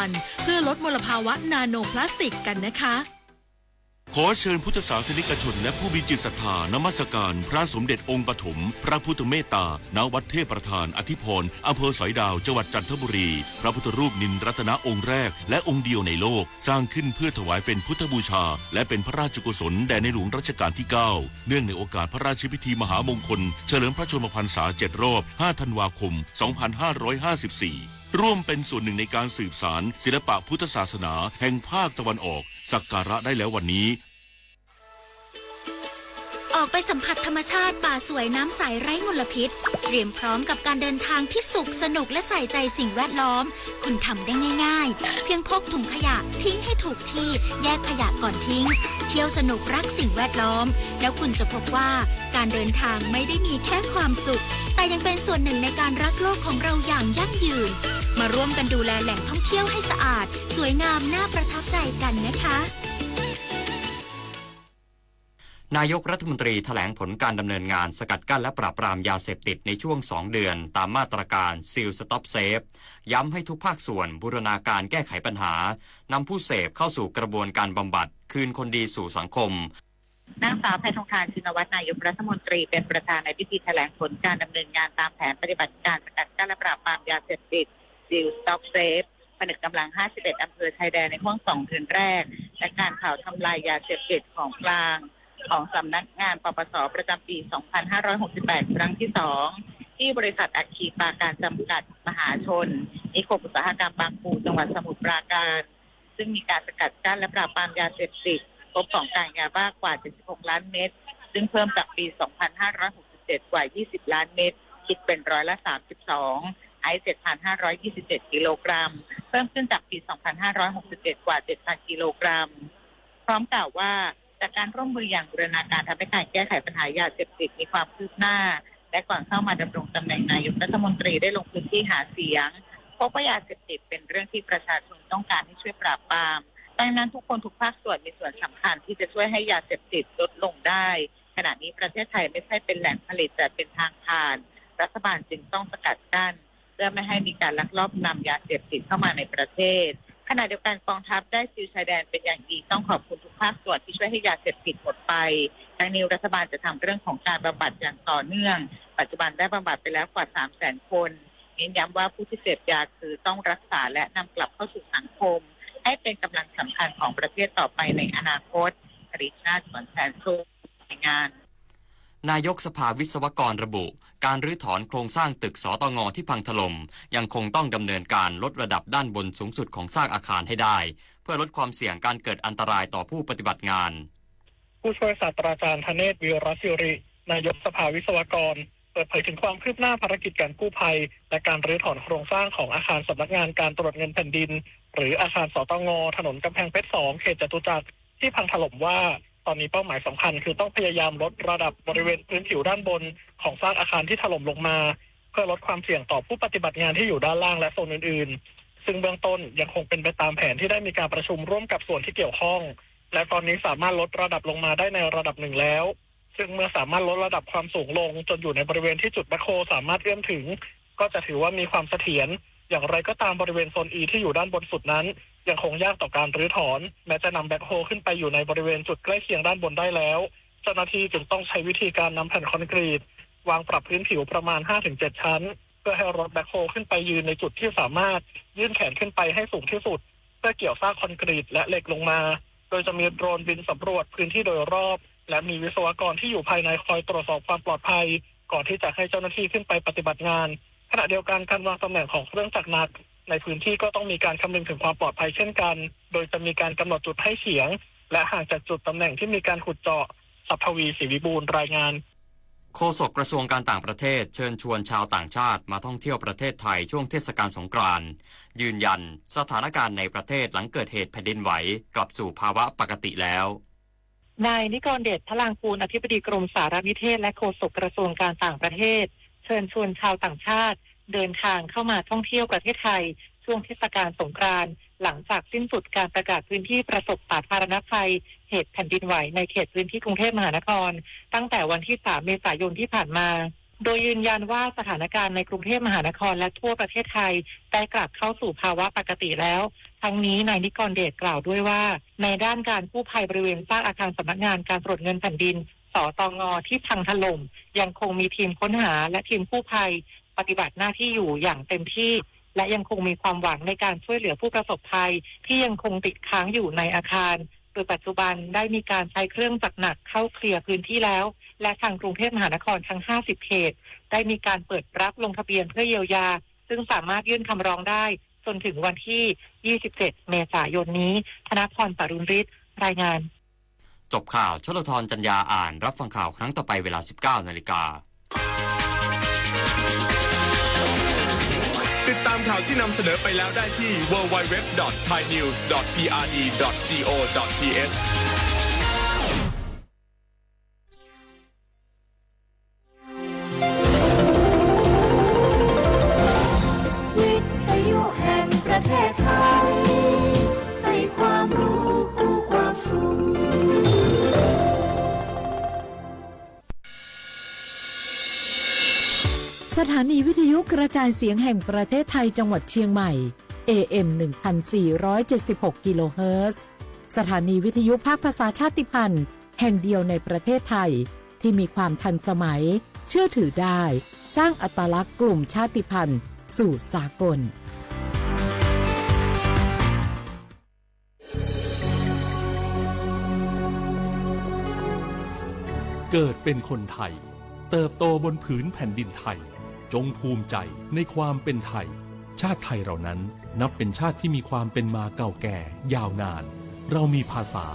กันเพื่อลดมลภาวะนาโนพลาสติกกันนะคะขอเชิญพุทธศาสนิกชนและผู้มีจิตศรัทธานมัสการพระสมเด็จองค์ปฐมพระพุทธเมตตาณวัดเทพประธานอธิพรอำเภอสอยดาวจังหวัดจันทบุรีพระพุทธรูปนินรัตนองค์แรกและองค์เดียวในโลกสร้างขึ้นเพื่อถวายเป็นพุทธบูชาและเป็นพระราชกุศลแด่ในหลวงรัชกาลที่ 9เนื่องในโอกาสพระราชพิธีมหามงคลเฉลิมพระชนมพรรษา7 รอบ 5 ธันวาคม 2554ร่วมเป็นส่วนหนึ่งในการสืบสานศิลปะพุทธศาสนาแห่งภาคตะวันออกสักการะได้แล้ววันนี้ออกไปสัมผัสธรรมชาติป่าสวยน้ำใสไร้มลพิษเตรียมพร้อมกับการเดินทางที่สุขสนุกและใส่ใจสิ่งแวดล้อมคุณทำได้ง่ายๆเพียงพกถุงขยะทิ้งให้ถูกที่แยกขยะก่อนทิ้งเที่ยวสนุกรักสิ่งแวดล้อมแล้วคุณจะพบว่าการเดินทางไม่ได้มีแค่ความสุขแต่ยังเป็นส่วนหนึ่งในการรักโลกของเราอย่างยั่งยืนมาร่วมกันดูแลแหล่งท่องเที่ยวให้สะอาดสวยงามน่าประทับใจกันนะคะนายกรัฐมนตรีแถลงผลการดำเนินงานสกัดกั้นและปราบปรามยาเสพติดในช่วง2 เดือนตามมาตรการ Seal Stop Safe ย้ำให้ทุกภาคส่วนบูรณาการแก้ไขปัญหานำผู้เสพเข้าสู่กระบวนการบำบัดคืนคนดีสู่สังคมนางสาวแพทองธารชินวัตรนายกรัฐมนตรีเป็นประธานในพิธีแถลงผลการดำเนินงานตามแผนปฏิบัติการสกัดกั้นและปราบปรามยาเสพติด Seal Stop Safe ผนึกกำลัง51อำเภอชายแดนในห่วง2 เดือนแรกและการเผาทำลายยาเสพติดของกลางของสำนักงานปปส.ประจำปี 2568 ครั้งที่ 2 ที่บริษัทอัคคีปาการจำกัดมหาชนนิคมอุตสาหกรรมบางปูจังหวัดสมุทรปราการซึ่งมีการสกัดกั้นและปราบปรามยาเสพติดพบของกลางยาบ้ากว่า 76 ล้านเม็ดซึ่งเพิ่มจากปี 2567 กว่า 20 ล้านเม็ดคิดเป็น32%ไอซ์ 7,527 กิโลกรัมเพิ่มขึ้นจากปี 2567 กว่า 7,000 กิโลกรัมพร้อมกล่าวว่าจากการร่วมมืออย่างบูรณาการทำให้การแก้ไขปัญหายาเสพติดมีความคืบหน้าและก่อนเข้ามาดำรงตำแหน่งนายกรัฐมนตรีได้ลงพื้นที่หาเสียงพบว่ายาเสพติดเป็นเรื่องที่ประชาชนต้องการให้ช่วยปราบปรามดังนั้นทุกคนทุกภาคส่วนมีส่วนสำคัญที่จะช่วยให้ยาเสพติดลดลงได้ขณะนี้ประเทศไทยไม่ใช่เป็นแหล่งผลิตแต่เป็นทางผ่านรัฐบาลจึงต้องสกัดกั้นเพื่อไม่ให้มีการลักลอบนำยาเสพติดเข้ามาในประเทศขณะเดียวกันกองทัพได้ซีลชายแดนเป็นอย่างดีต้องขอบคุณทุกภาคส่วนที่ช่วยให้ยาเสพติดหมดไปทางนี้รัฐบาลจะทำเรื่องของการบำบัดอย่างต่อเนื่องปัจจุบันได้บำบัดไปแล้วกว่า 300,000 คนเน้นย้ำว่าผู้ที่เสพยาคือต้องรักษาและนำกลับเข้าสู่สังคมให้เป็นกำลังสำคัญของประเทศต่อไปในอนาคตอริชนาถ สวนแสนสุขรายงานนายกสภาวิศวกรระบุการรื้อถอนโครงสร้างตึกสตง.ที่พังถล่มยังคงต้องดำเนินการลดระดับด้านบนสูงสุดของซากอาคารให้ได้เพื่อลดความเสี่ยงการเกิดอันตรายต่อผู้ปฏิบัติงานผู้ช่วยศาสตราจารย์ธเนศ วีรศิรินายกสภาวิศวกรเปิดเผยถึงความคืบหน้าภารกิจการกู้ภัยและการรื้อถอนโครงสร้างของอาคารสำนักงานการตรวจเงินแผ่นดินหรืออาคารสตง.ถนนกำแพงเพชร 2 เขตจตุจักรที่พังถล่มว่าตอนนี้เป้าหมายสำคัญคือต้องพยายามลดระดับบริเวณพื้นผิวด้านบนของซากอาคารที่ถล่มลงมาเพื่อลดความเสี่ยงต่อผู้ปฏิบัติงานที่อยู่ด้านล่างและโซนอื่นๆซึ่งเบื้องต้นยังคงเป็นไปตามแผนที่ได้มีการประชุมร่วมกับส่วนที่เกี่ยวข้องและตอนนี้สามารถลดระดับลงมาได้ในระดับหนึ่งแล้วซึ่งเมื่อสามารถลดระดับความสูงลงจนอยู่ในบริเวณที่จุดแบ็คโฮสามารถเอื้อมถึงก็จะถือว่ามีความเสถียรอย่างไรก็ตามบริเวณโซน E ที่อยู่ด้านบนสุดนั้นยังคงยากต่อการรื้อถอนแม้จะนำแบ็คโฮขึ้นไปอยู่ในบริเวณจุดใกล้เคียงด้านบนได้แล้วเจ้าหน้าที่จึงต้องใช้วิธีการนำแผ่นคอนกรีตวางปรับพื้นผิวประมาณ 5-7 ชั้นเพื่อให้รถแบ็คโฮขึ้นไปยืนในจุดที่สามารถยื่นแขนขึ้นไปให้สูงที่สุดเพื่อเกี่ยวซากคอนกรีตและเหล็กลงมาโดยจะมีโดรนบินสำรวจพื้นที่โดยรอบและมีวิศวกรที่อยู่ภายในคอยตรวจสอบความปลอดภัยก่อนที่จะให้เจ้าหน้าที่ขึ้นไปปฏิบัติงานขณะเดียวกันการวางตำแหน่งของเครื่องจักรหนักในพื้นที่ก็ต้องมีการคำนึงถึงความปลอดภัยเช่นกันโดยจะมีการกำหนดจุดให้เสียงและห่างจากจุดตำแหน่งที่มีการขุดเจาะศัพทวี ศรีวิบูลย์รายงานโฆษกกระทรวงการต่างประเทศเชิญชวนชาวต่างชาติมาท่องเที่ยวประเทศไทยช่วงเทศกาลสงกรานต์ยืนยันสถานการณ์ในประเทศหลังเกิดเหตุแผ่นดินไหวกลับสู่ภาวะปกติแล้วนายนิกรเดช พลางกูลอธิบดีกรมสารนิเทศและโฆษกกระทรวงการต่างประเทศเชิญชวนชาวต่างชาติเดินทางเข้ามาท่องเที่ยวประเทศไทยช่วงเทศกาลสงกรานต์หลังจากสิ้นสุดการประกาศพื้นที่ประสบสาธารณภัยเหตุแผ่นดินไหวในเขตพื้นที่กรุงเทพมหานครตั้งแต่วันที่ 3 เมษายนที่ผ่านมา โดยยืนยันว่าสถานการณ์ในกรุงเทพมหานครและทั่วประเทศไทยได้กลับเข้าสู่ภาวะปกติแล้วทั้งนี้นายนิกรเดชกล่าวด้วยว่าในด้านการกู้ภัยบริเวณซากอาคารสำนักงานการตรวจเงินแผ่นดินสตง.ที่พังถล่มยังคงมีทีมค้นหาและทีมกู้ภัยปฏิบัติหน้าที่อยู่อย่างเต็มที่และยังคงมีความหวังในการช่วยเหลือผู้ประสบภัยที่ยังคงติดค้างอยู่ในอาคารโดยปัจจุบันได้มีการใช้เครื่องจักรหนักเข้าเคลียร์พื้นที่แล้วและทางกรุงเทพมหานครทั้ง50เขตได้มีการเปิดรับลงทะเบียนเพื่อเยียวยาซึ่งสามารถยื่นคำร้องได้จนถึงวันที่27เมษายนนี้ธนพร ปรุณฤทธิ์รายงานจบข่าวชลธรจัญญาอ่านรับฟังข่าวครั้งต่อไปเวลา 19 นาฬิกาติดตามข่าวที่นำเสนอไปแล้วได้ที่ www.thainews.prd.go.thวิทยุแห่งประเทศไทยให้ความรู้คู่ความสุขสถานีวิทยุกระจายเสียงแห่งประเทศไทยจังหวัดเชียงใหม่ AM 1476 กิโลเฮิรตซ์สถานีวิทยุภาคภาษาชาติพันธุ์แห่งเดียวในประเทศไทยที่มีความทันสมัยเชื่อถือได้สร้างอัตลักษณ์กลุ่มชาติพันธุ์สู่สากลเกิดเป็นคนไทยเติบโตบนผืนแผ่นดินไทยจงภูมิใจในความเป็นไทยชาติไทยเรานั้นนับเป็นชาติที่มีความเป็นมาเก่าแก่ยาวนานเรามีภาษา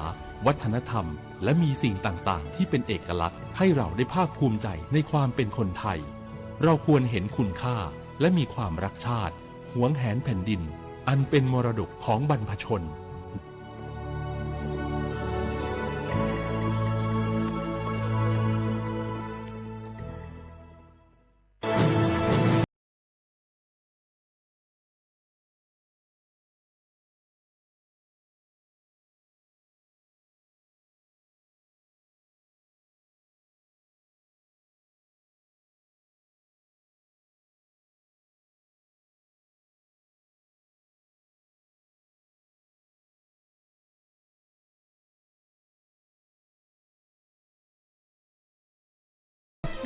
วัฒนธรรมและมีสิ่งต่างๆที่เป็นเอกลักษณ์ให้เราได้ภาคภูมิใจในความเป็นคนไทยเราควรเห็นคุณค่าและมีความรักชาติหวงแหนแผ่นดินอันเป็นมรดกของบรรพชน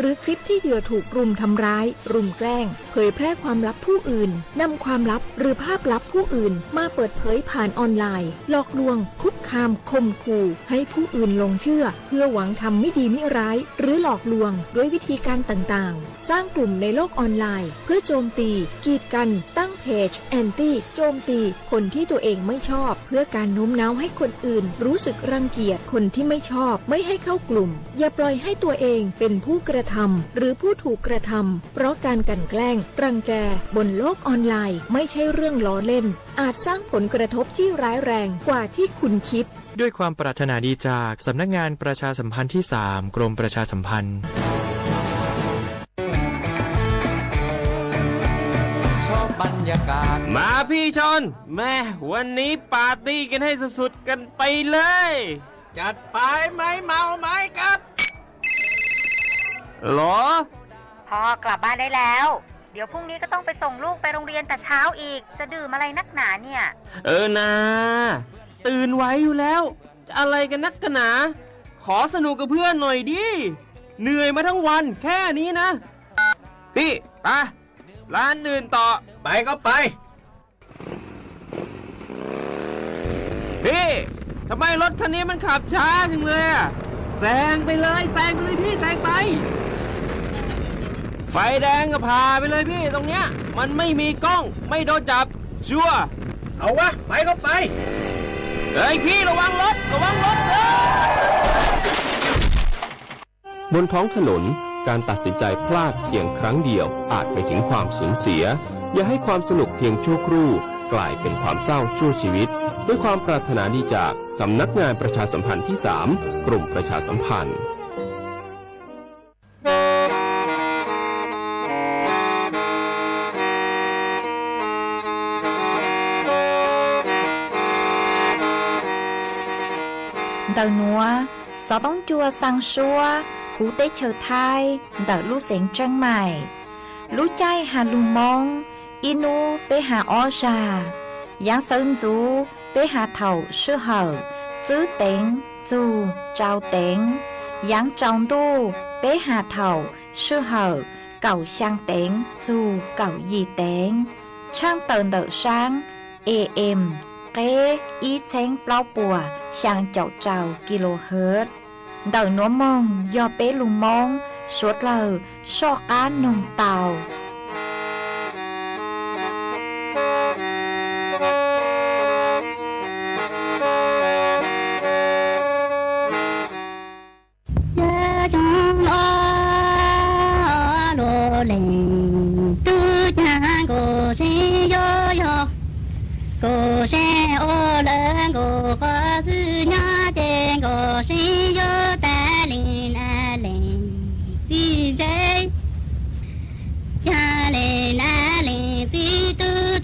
หรือคลิปที่เหยื่อถูกรุมทำร้ายรุมแกล้งเผยแพร่ความลับผู้อื่นนำความลับหรือภาพลับผู้อื่นมาเปิดเผยผ่านออนไลน์หลอกลวงคุกคามข่มขู่ให้ผู้อื่นหลงเชื่อเพื่อหวังทำไม่ดีไม่ร้ายหรือหลอกลวงด้วยวิธีการต่างๆสร้างกลุ่มในโลกออนไลน์เพื่อโจมตีกีดกันตั้งเพจแอนตี้โจมตีคนที่ตัวเองไม่ชอบเพื่อการโน้มน้าวให้คนอื่นรู้สึกรังเกียจคนที่ไม่ชอบไม่ให้เข้ากลุ่มอย่าปล่อยให้ตัวเองเป็นผู้กระทำหรือผู้ถูกกระทำเพราะการกลั่นแกล้งรังแกบนโลกออนไลน์ไม่ใช่เรื่องล้อเล่นอาจสร้างผลกระทบที่ร้ายแรงกว่าที่คุณคิดด้วยความปรารถนาดีจากสำนักงานประชาสัมพันธ์ที่ 3 กรมประชาสัมพันธ์ชอบบรรยากาศมาพี่ชนแม่วันนี้ปาร์ตี้กันให้สุดๆกันไปเลยจัดไปไหมเมาไหมครับหรอพ่อกลับบ้านได้แล้วเดี๋ยวพรุ่งนี้ก็ต้องไปส่งลูกไปโรงเรียนแต่เช้าอีกจะดื่มอะไรนักหนาเนี่ยนะตื่นไว้อยู่แล้วจะอะไรกันนักกันหนาขอสนุกกับเพื่อนหน่อยดิเหนื่อยมาทั้งวันแค่นี้นะพี่ไปร้านอื่นต่อไปก็ไปพี่ทำไมรถคันนี้มันขับช้าจังเลยอะแซงไปเลยพี่แซงไปไฟแดงก็พาไปเลยพี่ตรงเนี้ยมันไม่มีกล้องไม่โดนจับชัวร์เอาวะไปก็ไปเฮ้ยพี่ระวังรถบนท้องถนนการตัดสินใจพลาดเพียงครั้งเดียวอาจไปถึงความสูญเสียอย่าให้ความสนุกเพียงชั่วครู่กลายเป็นความเศร้าชั่วชีวิตด้วยความปรารถนาดีจากสำนักงานประชาสัมพันธ์ที่ 3 กรมประชาสัมพันธ์Đầu núa, gió bóng chua sang xua, cú tế chờ thai đỡ lũ sén trăng mày lũ chai hà lù mong inu tế hà o già giáng sơn chú tế hà thầu sư hở chữ tiếng chú trao tiếng giáng trong tu tế hà thầu sư hở cầu sang tiếng chú cầu gì tiếng trang tờn đỡ sáng AM kế ý chén bao bùa sang chậu trào kHz đỡ nó mong do bé lù mong suốt lờ so cá nông tàu cô sẽ ô lớn cô có sự nhớ trên cô sẽ nhớ ta lên à lên đi dây cha lên à lên đi tư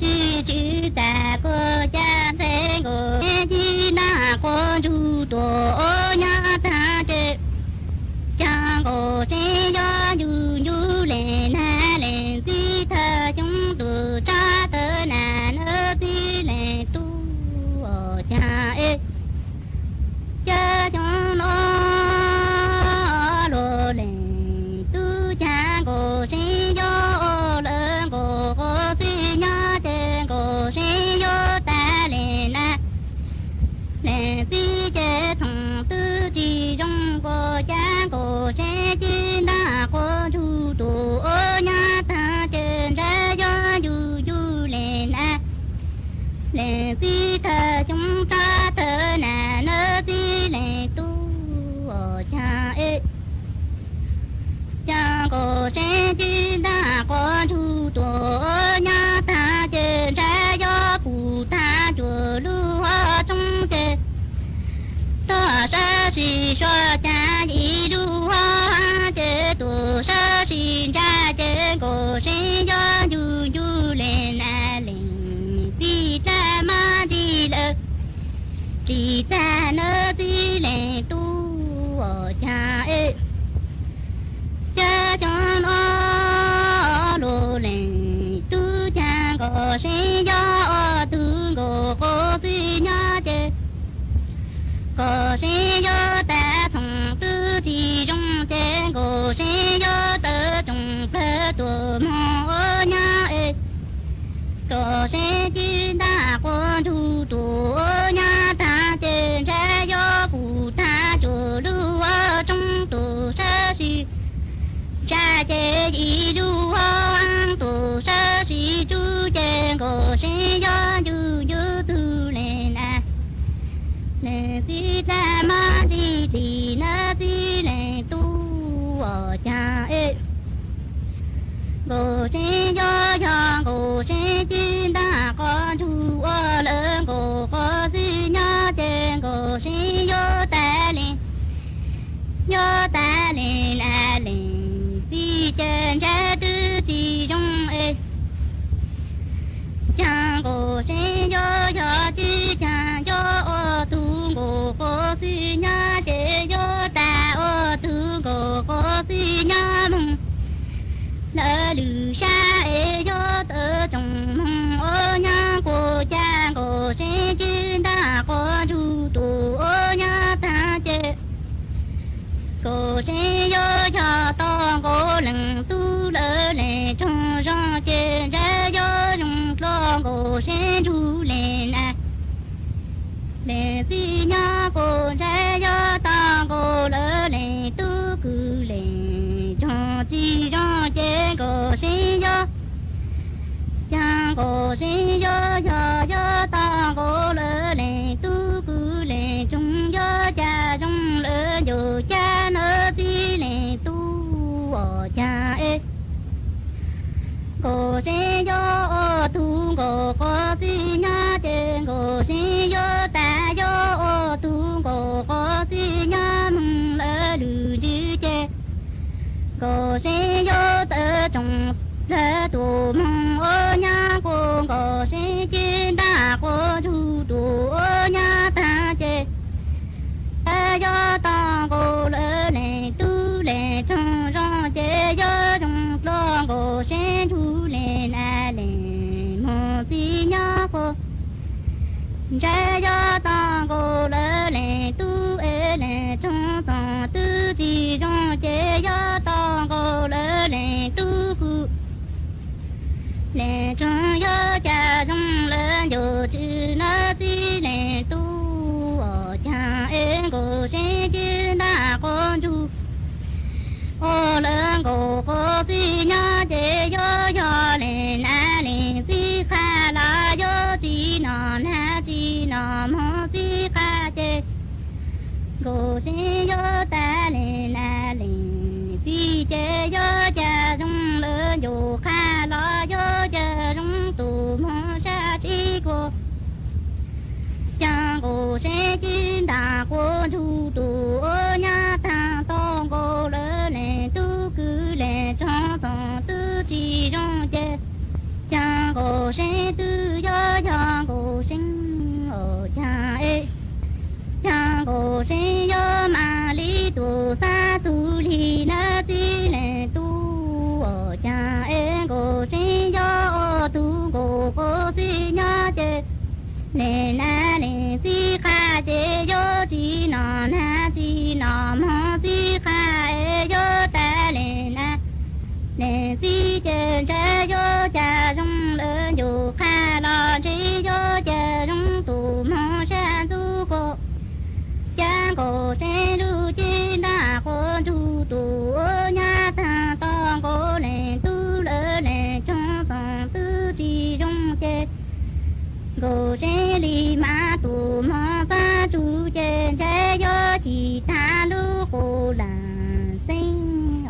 chữ ta cô cha sẽ cô đi na cô chú tổ nhớ ta chơi cha cô sẽ nhớ du lên à lên đi thơ chúng tôi cha tớ nà nơ đi lên tu cha ê cha cho nó lô lên tu cha cô sẽ vô lớn cô sẽ nhớ trên cô sẽ vô ta lên à lên đi chơi thằng tư chỉ trong cô cha cô sẽ chỉ na cô chú tu nhớ ta trên ra do du lên à lên đi thơ chúng ta thơ nà nơ đi lên tu cha ê cha cô sẽ chỉ na cô chú tu nhớ ta trên ra do cụ ta chùa lưu hoa trong chơi ta sẽ chỉ cho cha đi lưu hoa chơi tu sẽ chỉ ra chơi cô sẽ do du lên à lên đi ta ma đi lơ đi ta nơ đi lên tu cha ê cha cho nó lô lên tu cha cô sẽ do tu cô đi nhớ chơi cô sẽ do ta thằng tư thì trong chơi cô sẽ do tớ trong plơ tu mò nhớ ê cô sẽ chỉ ta cô thu tu nhớ ta trên sẽ do phụ ta chủ lưu ở trong tu sẽ si cha chế gì lưu hoang tu sẽ si chú trên cô sẽ do du tu lên à lên đi ta ma đi thì nó đi lên tu cha ê cô sẽ do cô sẽ chỉ ta có thu lớn cô có gì nhớ trên cô sẽ do ta lên à lên đi trên sẽ tư thì trong ê cha cô sẽ do chỉ cha do tu cô gì nhớ chế do ta tu cô gì nhớ mong lỡ lù xa ê do tớ trong mong nhớ cô cha cô sẽ chỉ ta có du tu nhớ ta chế cô sẽ do cho to cô lần tu lỡ lệ trong gió chế ra do trong lo cô sẽ du lên à lệ gì nhớ cô ra do to cô lỡ lệ tu cứ lệ cho chi cho chế cô sẽ do cha cô sẽ do ta cô lỡ lệ tu cứ lệ trong do cha trong lỡ dù cha nỡ đi lệ tu cha ê cô sẽ do tu cô có gì nhá trên cô sẽ do ta do tu cô có gì nhá mong lỡ lù chứ chê cô sẽ do tớ trong lỡ tu mong nhá cô sẽ chỉ ta cô thu tu nhá ta chê do ta cô lỡ lệ tu lệ trái gió tao cô lỡ lệ tu ê lệ trong tao tư chỉ trong chế gió tao cô lỡ lệ tu cụ lệ trong gió cha trong lỡ dù chữ nó tí lệ tu ở cha ê cô chế chứ đã con chú ô lớn cô tí nhá chế gió gió lệ na lệ tí khá là gió tí nọ na tí nọ mô tí khá chế cô chế gió ta lệ na lệ tí chế gió cha trong lớn dù khá là gió cha trong tù mô sa tí cô cha cô sẽ chín đà cô thu tù ô nhá ta tông cô lỡ lệ tu cứ lệ cho tông tư chỉ trong chế cha cô sẽ tư do cha cô sinh ở cha ê cha cô sẽ do mà lý tu sa tu li na ti lệ tu ở cha ê cô sẽ do ô tu cô si nhá chế nè na nè si kha chế yo chi nọ na chi nọ mô si kha e yo ta nè na nè si chế chế yo cha trong lỡ dù kha lo chi yo cha trong tù mô sa tu cô cha cô sẽ lu chi na cô tu tù ô nha ta tông cô nè tu lỡ nè trong tông tư chi trong chế cô sẽ đi mà tù mò ta chú trên thế gió chỉ ta lu cô là sinh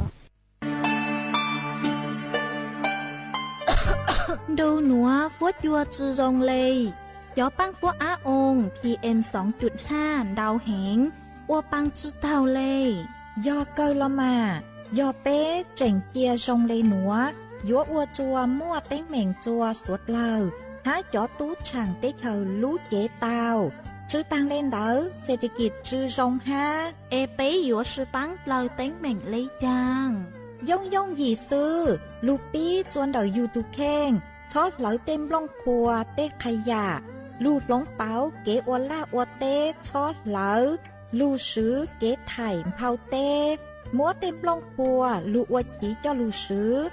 Đâu núa vuốt chua chư rong lây gió băng vuốt á ôn PM 2.5 đau hẹn ua băng chư tàu lây do cơ lo mà do bé chèn chia rong lây núa gió ua chua mua tiếng mèn chua suốt lờ há chó tú chẳng tế thờ lú chế tàu chứ tăng lên đỡ sẽ đi kịp chư rong ha ê bế dũa sư bắn lời tiếng mèn lấy chàng dông dông gì sư lù bí chuan đầu YouTube khen chót lỡ tem lông khua tế khai giả lù lông báo kế ua la ua tế chót lỡ lù sứ kế thải phao tế múa tem lông khua lù ua chỉ cho lù sứ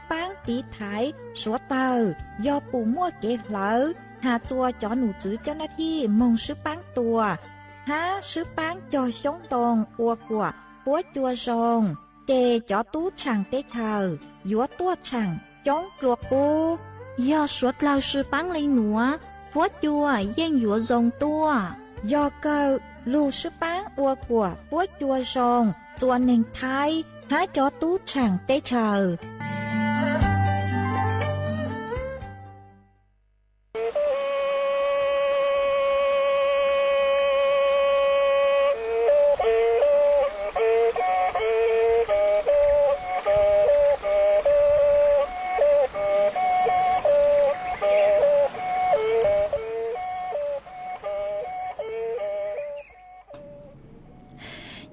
bán tí thái số tờ do bù mua kế lỡ hà chua cho nụ chữ cho nó thi mong sứ bán tùa há sứ bán cho sống tồn ua của búa chua rồng chê cho tú chẳng tế thờ dúa tua chẳng chống ruột bu do suốt lâu sứ bán lấy núa búa chua gian dúa rồng tua do cơ lù sứ bán ua của búa chua rồng chua nền thái há cho tú chẳng tế thờ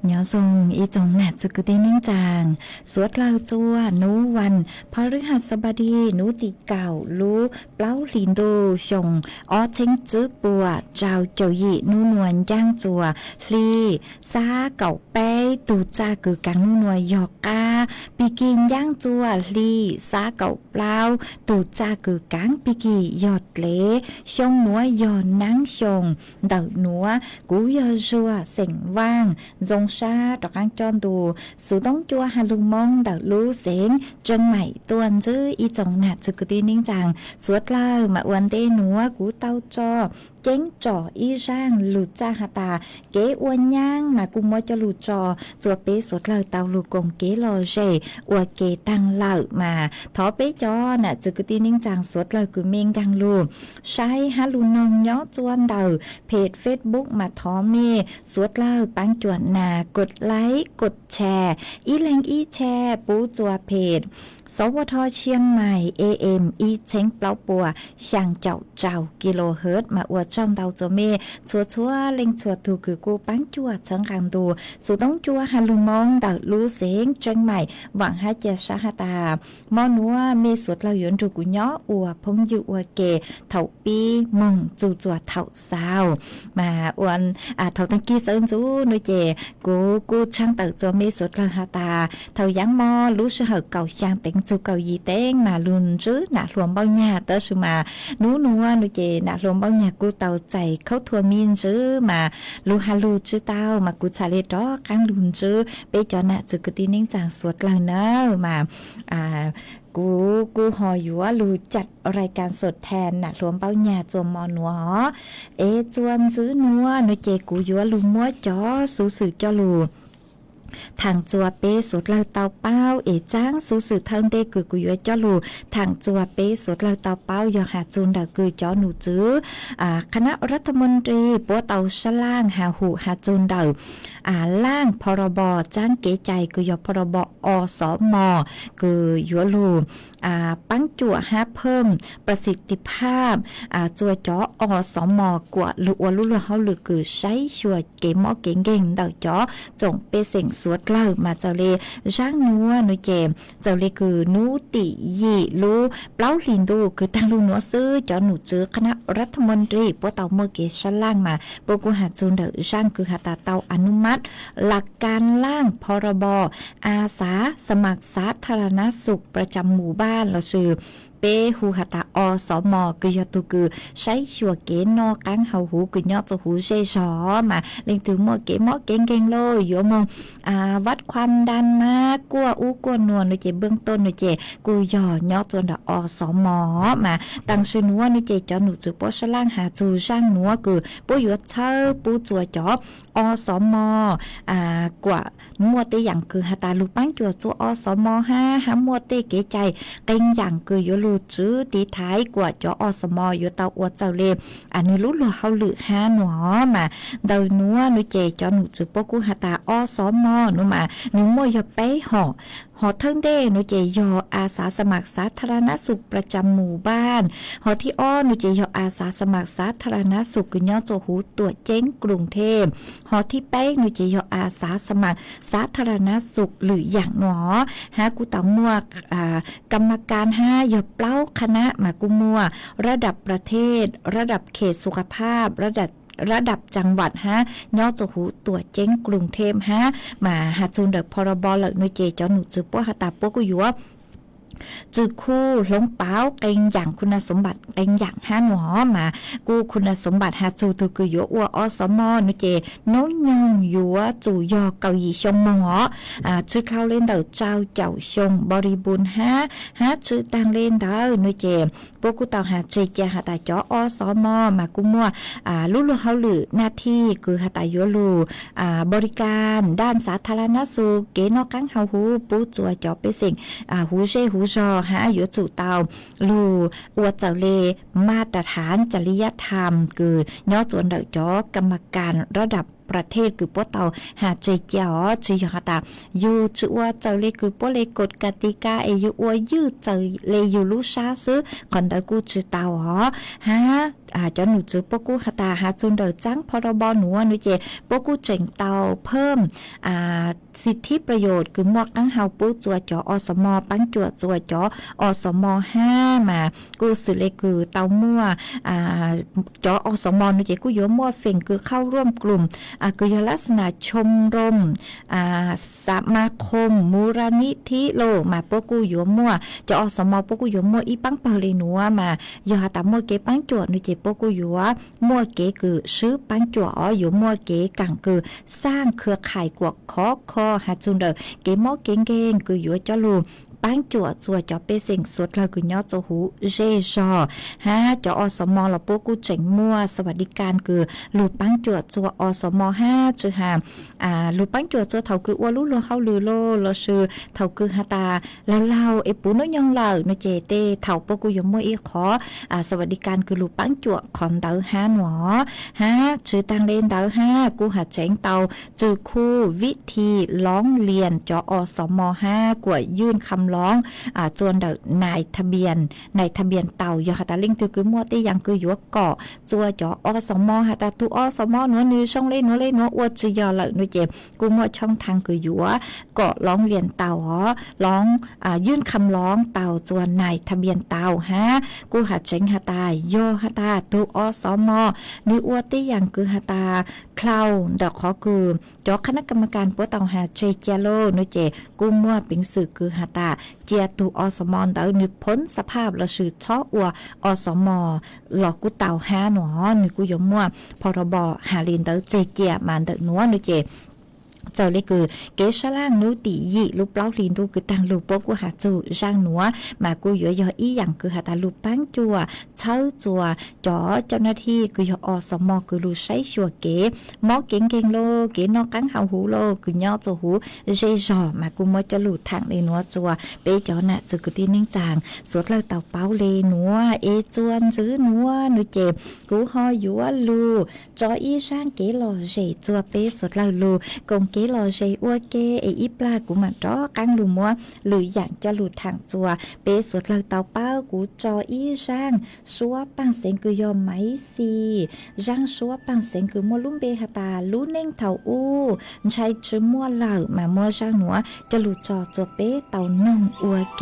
nhỏ dùng ý trong nạt sự cứ tên ninh chàng suốt lao chua núวันพฤหัสบดีนูติเก่ารู้เปล่าลินโดชงอ้อเช้งจื้อปัวเจ้าเจ้าหยีนูนวลย่างจัวลีซาเก่าเป้ตูจ้าคือกังนูนวลยอกกาปีกินย่างจัวลีซาเก่าเปล่าตูจ้าคือกังปีกียอดเละชงนัวยอนนังชงเดานัวกูยอจัวเสียงว่างจงชาดอกอังจอนดูสูต้องจัวฮาลุงมองเดารู้เสียงจังใหม่ตัวจื้ออีจงหนัดจุกตีนิ่งจังสวดเล่ามาอวนเตนัวกูเต้าจอเจ้งจ่ออีร่างหลุดจ้าหาตาเก๋อวนย่างมากุมว่าจะหลุดจอจัวเป๊สวดเล่าเต้าลูกกงเก๋รอเจอวเก๋ตั้งเล่ามาทอเป๊จอน่ะจุกตีนิ่งจังสวดเล่ากูเมงกังลูใช้ฮาลูนองย้อจวนเดาเพจเฟซบุ๊กมาทอเมสวดเล่าปังจวนนากดไลค์กดแชร์อีแรงอีแชร์ปูจัวเพจ สวทเชียงใหม่ AM อีเช้งเปล่าปัวช่างเจ้ากิโลเฮิรตซ์มาอวดช่องเตาโจเมชัวเล็งชัวถูคือกูปังจัวเชิงกลางดูสุต้องจัวฮาลุมองเตาลูเสียงเชียงใหม่หวังให้เจสาฮตามอนัวเมสวดเราหยวนถูกูย้ออวพงอยู่อวเกเถาปีมงจูจัวเถาสาวมาอวนเถาตังกี้เซินจูนุเจกูช่างเตาโจเมสวดเราฮตาเถายังมอรู้เสือเก่าช่างเต็งจูเก่ายีเต้งมาลุนจื้อหนาหลวมเบ้าหญ้าเตอสุมานูนุเจหนาหลวมเบ้าหญ้ากูเตาใจเขาทัวมีนจื้อมาลูฮาลูจื้อเต้ามากูชาเลดอกังลุนจื้อไปจอนะจื้อกตีนิ่งจางสวดเราเนอะมากูหออยู่ว่ารู้จัดรายการสดแทนนะรวมเป้าหญ้าจมมอนัวจวนซื้อนัวนุเจกูอยู่ว่าลุงมัวจอสูสื่อจอลูทางจัวเป้สุดเราเตาเป้าจ้างสูสื่อเทิงเตกือกุยจ้อลูทางจัวเป้สุดเราเตาเป้ายอหาจูนดากือจ้อหนูจื้อคณะรัฐมนตรีปัวเตาชะล่างหาหูหาจูนดาล่างพรบจ้างเก๋ใจคือยอพรบอสมคือยัวลูปังจั่วหาเพิ่มประสิทธิภาพจัวจ้ออสมกว่าลุอลุเฮาหรือคือใช้ช่วยเก๋หมอเก่งๆดอกจ้อจงเปเสียงสวดเล่ามาเจ้าเลร่างนัวนุเจมเจ้าเลคือนูติยีลูเปล่าลินดูคือตั้งลูนัวซื้อจ้อหนูเจอคณะรัฐมนตรีปัวเตาเมื่อเกชล่างมาปกูหาจูนเดร่างคือหาตาเตาอนุมัติหลักการร่างพรบอาสาสมัครสาธารณสุขประจำหมู่บ้านเราชื่อเป้หูหตาอสมคือยตุคือใช้ชัวเกนอกังเฮาหูคือยอจะหูเชชอมาเล็งถึงหมอเก่งเลยโยมงวัดความดันมากลัวกลัวนวลนุเจเบื้องต้นนุเจกูย่อยอจนดอสมมาตั้งชื่อนัวนุเจจอหนูจือป้อชล่างหาจูช่างนัวคือป้อยดเชอปูจัวจอสมกว่ามัวเตอย่างคือหตาลูปังจัวอสมหามัวเตเกใจเต็งอย่างคือโยจื้อตีท้ายกว่าจอสมอยู่เตาอวดเจ้าเลอันนี้รู้หรือเฮาหรือหาหนอมาเดานัวนุเจจอหนูจือปกูหตาอสมนุมาหนูมัวยอไปห่อเทิงเด้นุเจยออาสาสมัครสาธารณสุขประจำหมู่บ้านหอที่อ้อนุเจยออาสาสมัครสาธารณสุขคือย่อโจหูตรวจเจ๊งกรุงเทพหอที่แป้งนุเจยออาสาสมัครสาธารณสุขหรืออย่างหนอหากูตามัวกรรมการ5ยอเปล่าคณะมากุมัวระดับประเทศระดับเขตสุขภาพระดับจังหวัดย่อจะหูตัวเจ๊งกรุงเทพมาหาจูนเดอพรบเหล่านุเจจอหนูจือป้อหาตาป้อกุยัวจือคู่ลงเป้าเก่งอย่างคุณสมบัติเก่งอย่างหนอมากูคุณสมบัติหาจูตือคือยัวอสมนุเจน้อยยงยัวจูยอเกาหลีชงมงชื่อเข้าเล่นเดอเจ้าเจ้าชงบริบูรณ์ชื่อตังเล่นเดอนุเจพวกกูเต่าหาเจเจหาตาจอสมมากูมัวลุเฮาหรือหน้าที่คือหาตายัวลูบริการด้านสาธารณสุขเกนอกังเฮาหูปูจัวจอไปสิ่งหูเชหูจอหาอยู่จู่เตาลูอวดเจ้าเลมาตรฐานจริยธรรมคือย่อจวนเดอจอกรรมการระดับประเทศคือป้อเตาหาใจเจ้าจีหาตาอยู่จัวเจ้าเลคือป้อเลกฎกติกาอยู่อวยืดเจ้าเลอยู่ลูชาซื้อคอนเดกูจือเตาหาจะหนูจือป้อกูหาตาหาจุนเดอจังพรบหนูนุเจป้อกูเจ๋งเตาเพิ่มสิทธิประโยชน์คือหมวกอังเฮาปูจัวจอสมปังจัวจัวจอสม5มากูสิเลคือเตามั่วจอสมนุเจกูโยมั่วเฟ่งคือเข้าร่วมกลุ่มคือยลักษณะชมรมสมาคมมูลนิธิโลมาพวกกูอยู่มั่วจะอสมพวกกูอยู่มั่วอีปังเปรีนัวมายาตามมั่วเก๋ปังจวดนุเจพวกกูอยู่มั่วเก๋คือซื้อปังจวดอยู่มั่วเก๋กังคือสร้างเครือข่ายกวกคอหาจุนเดอเก๋หม้อเก่งคืออยู่จอลูปังจั่วจอเปเสียงสดเราคือย้อจะหูเจชอจอสมเราพวกกูเจ๋งมั่วสวัสดิการคือลูปังจั่วอสม5จือหาลูปังจั่วเถาคืออ้วลุเฮาลือโลเราชื่อเถาคือหาตาแล้วเราปูน้อยองเราเนเจเตเถาพวกกูยมมั่วอีขอสวัสดิการคือลูปังจั่วคอนเตอร์หนอชื่อตังเลนเตอร์กูหาเจ๋งเตาจือคู่วิธีร้องเรียนจอสม5กว่ายื่นคำ ำร้องจวนเดนายทะเบียนเต่าอยู่ค่ะตาลิงคือมัวที่ยังคืออยู่เกาะจัวจอสมค่ะตาตุอสมหนัวนือช่องเล่นนัวอวดจียอเลยหนูเจ็บกูมัวช่องทางคืออยู่เกาะร้องเรียนเต่าร้องยื่นคำร้องเต่าจวนนายทะเบียนเต่าฮะกูหาเจงหาตาโยหาตาตุอสมนืออวดที่ยังคือหาตาคลาวดอกขอคือจอคณะกรรมการปัวเต่าหาเจเจโลหนูเจกูมัวปิงสื่อคือหาตาเจียตุอสมเต่านึกพ้นสภาพละชื่อช่ออัวอสมหลอกกูเต่าหาหนอนึกกูยมมัวพรบหาลินเต่าเจเกียมันเต่าหนัวหนูเจเจ้าเลยคือเกชล่างนู้ตียี่ลูกเปล่าลินตูคือตังลูกปกูหาจูร่างหนัวมากูเยอะๆอีอย่างคือหาตาลูกปังจัวเช่าจัวจ่อเจ้าหน้าที่คือยอสมคือลูกใช้ชัวเก๋หมอเก่งโลเก๋นอกกังหาหูโลคือย่อจัวหูเจจ่อมากูมัวจะลูดทางในหนัวจัวเปจ่อน่ะจะคือที่นิ่งจางสวดเลยเต่าเป้าเลหนัวเอจวนซื้อหนัวหนูเจ็บกูหอยัวลูจ่ออีช่างเก๋หล่อเจจัวเปสวดเลยลูกงเก๋หล่อเจอ้วเก๋ไออีปลากูมันจ่อกังลูมัวหรืออย่างจะลูดทางจัวเปสวดเลยเต่าเป้ากูจ่ออีช่างชัวปังเสียงคือยอมไหมสิร่างชัวปังเสียงคือมัวลุ่มเบหตาลู่เน่งเถาอู้ใช้ชื่อมัวเหล่ามามัวช่างหนัวจะหลุดจอจัวเป้เต่าน่องอัวเก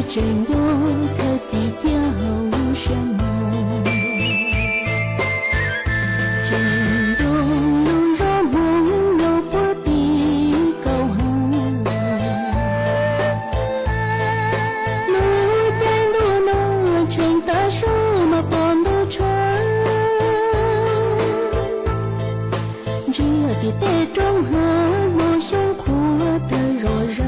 真有可低调什么？真有路绕梦绕波的高河，路边路那成大树嘛帮路车，只有的带中和我胸阔的热热。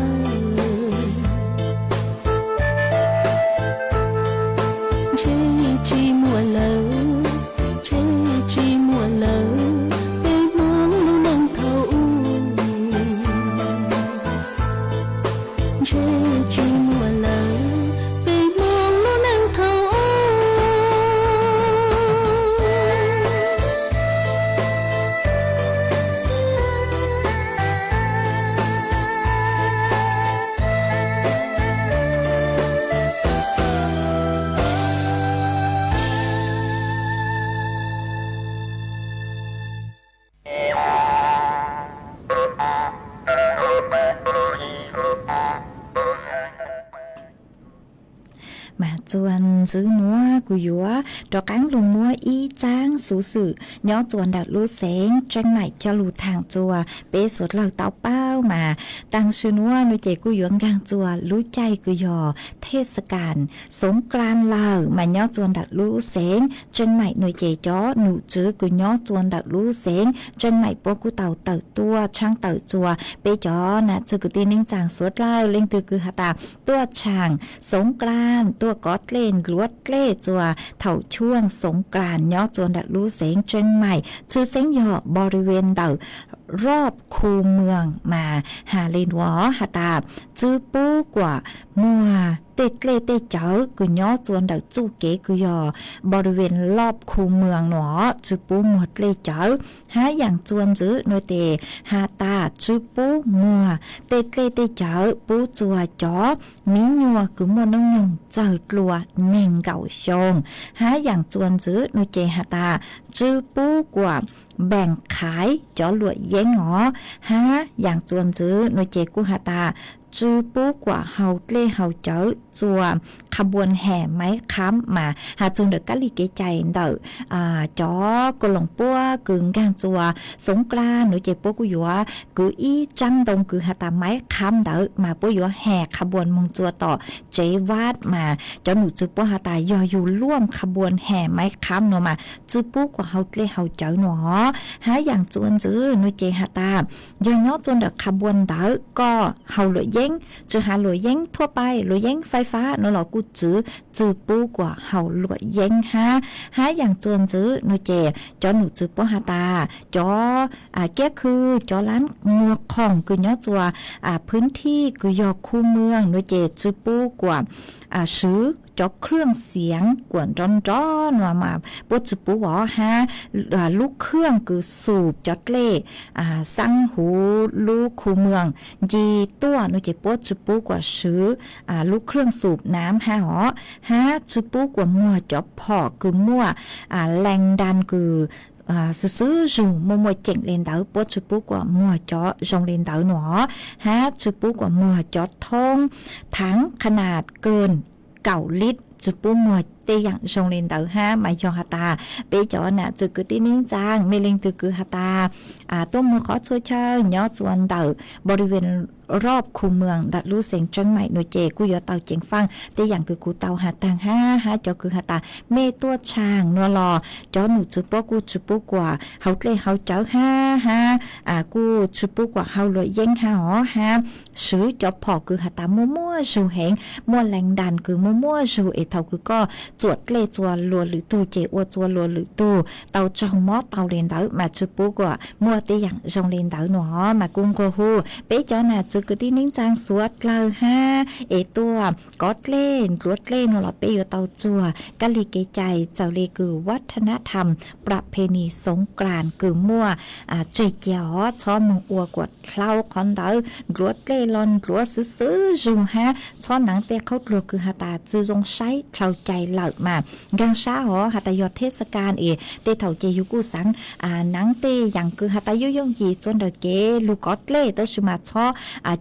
mà chuan giữ núa của dúa đó cán lùng múa y chang số sự nhó chuan đặt lúa sáng tranh mạch cho lù thang chùa bế sốt lầu tao bao mà tăng sư núa nuôi chạy của dúa ngang chùa lúa chay của dò thếสการสงกรานต์ลาวmà nhó chuan đặt lúa sáng tranh mạch nuôi chạy chó nụ chữ của nhó chuan đặt lúa sáng tranh mạch bố của tàu tàu tua trang tàu chùa bế chó nà chữ của tin ninh chàng sốt lao lên từ cứ hạ tà tua chàngสงกรานต์ตัวก็เล่นลวดเล่จัวเถ่าช่วงสงกรานต์ย่อจวนดักรู้เสียงเชียงใหม่ชื่อเสียงย่อบริเวณเต่ารอบคูเมืองมาหาเลนวอหาตาจื้อปูกว่ามัวเตะเล่เตะเจ๋อกุย่อจวนดักจูเก๋กุยอบริเวณรอบคูเมืองหนอจื้อปูหมดเล่เจ๋อหาอย่างจวนจื้อโนเตหาตาจื้อปูมัวเตะเล่เตะเจ๋อปูจัวจ๋อมีญัวกุมัวน้องยงเจิดลัวเน่งเก่าชงหาอย่างจวนจื้อโนเจหาตาจื้อปูกว่าแบ่งขายจ๋อหลวดเย้งหอหาอย่างจวนจื้อโนเจกุหาตาจื้อปูกว่าเฮาเล่เฮาเจ๋อจัวขบวนแห่ไม้ค้ำมาหาจงเด็กกะลีเกใจเด้อจ๋อกหลงปัวกึ่งกางจัวสงกรานต์หนูเจ็บปัวกุยัวกืออีจังดงกือหาตาไม้ค้ำเด้อมาปัวยัวแห่ขบวนมงจัวต่อเจวาดมาจ๋อหนูจื้อปัวหาตายออยู่ร่วมขบวนแห่ไม้ค้ำเนาะมาจื้อปูกว่าเฮาเล่เฮาเจ๋อหนอหาอย่างจวนจื้อหนูเจหาตายอจนเด็กขบวนเด้อก็เฮาเลยจื้อหาหลวยเย้งทั่วไปหลวยเย้งไฟฟ้าเนาะหรอกูจื้อปูกว่าเฮาหลวยเย้งหาอย่างจวนจื้อหนูเจจอหนูจื้อปอหาตาจอแก้คือจอร้านงัวของคือเนาะจัวพื้นที่คือยอคู่เมืองหนูเจจื้อปูกว่าซื้อจอเครื่องเสียงกวนร้อนๆมาปจุปูหวอฮะลูกเครื่องคือสูบจอดเล่สังหูลูกคูเมืองยีตัวนุเจปจุปูกว่าซื้อลูกเครื่องสูบน้ำฮะหอฮะจุปูกว่ามัวจอพอคือมัวแรงดันคือซื้อจูมัวเจ๋งเลนเต๋อปจุปูกว่ามัวจอจงเลนเต๋อหนอฮะจุปูกว่ามัวจอทงทั้งขนาดเกิน9 ลิตรจุปูมัวเตยังจงเลนเต๋อห้ามายอหาตาเปจอน่ะจุกตินิ่งจางเมลิงตึกคือหาตาต้มมือขอช่วยเชิญย่อจวนเต๋อบริเวณรอบคูเมืองดัดรู้เสียงจังใหม่หน่วยเจกูยอเตาเจงฟังเตอย่างคือกูเตาหาตังห้าจอคือหาตาเมตัวช่างนัวรอจอหนูจุปกูจุปกว่าเฮาเตเฮาเจ้าห้ากูจุปกว่าเฮาเลยเย้งหอห้าซื้อจอพอคือหาตามั่วสูแหงมั่วแรงดันคือมั่วสูเอเท่าคือก็จวดเลจัวลัวหรือตูเจอวจัวลัวหรือตูเตาจงมอเตาเลนเตามาจุปกว่ามั่วเตอย่างจงเลนเตาหนอมากุ้งโกฮูเปจอน่ะจุกตินิ่งจางสวดเลาห้าเอตัวกอดเล่นรวดเล่นหลอเปยเตาจัวกะลีเกใจเจ้าเลคือวัฒนธรรมประเพณีสงกรานต์คือมั่วเจีเกียวช้อมงอัวกวดเคล้าคอนเตอรวดเล่ลอนรัวซื้อจูฮะช้อนหนังเตะเขาลัวคือหาตาจือจงใช้ เข้าใจเหล่ามากังช้าหอหัตยอดเทศกาลเตเถาเจยุกูสังหนังเตอย่างคือหัตยุยงยีจนเดเกลูกอดเล่เตสมาชอ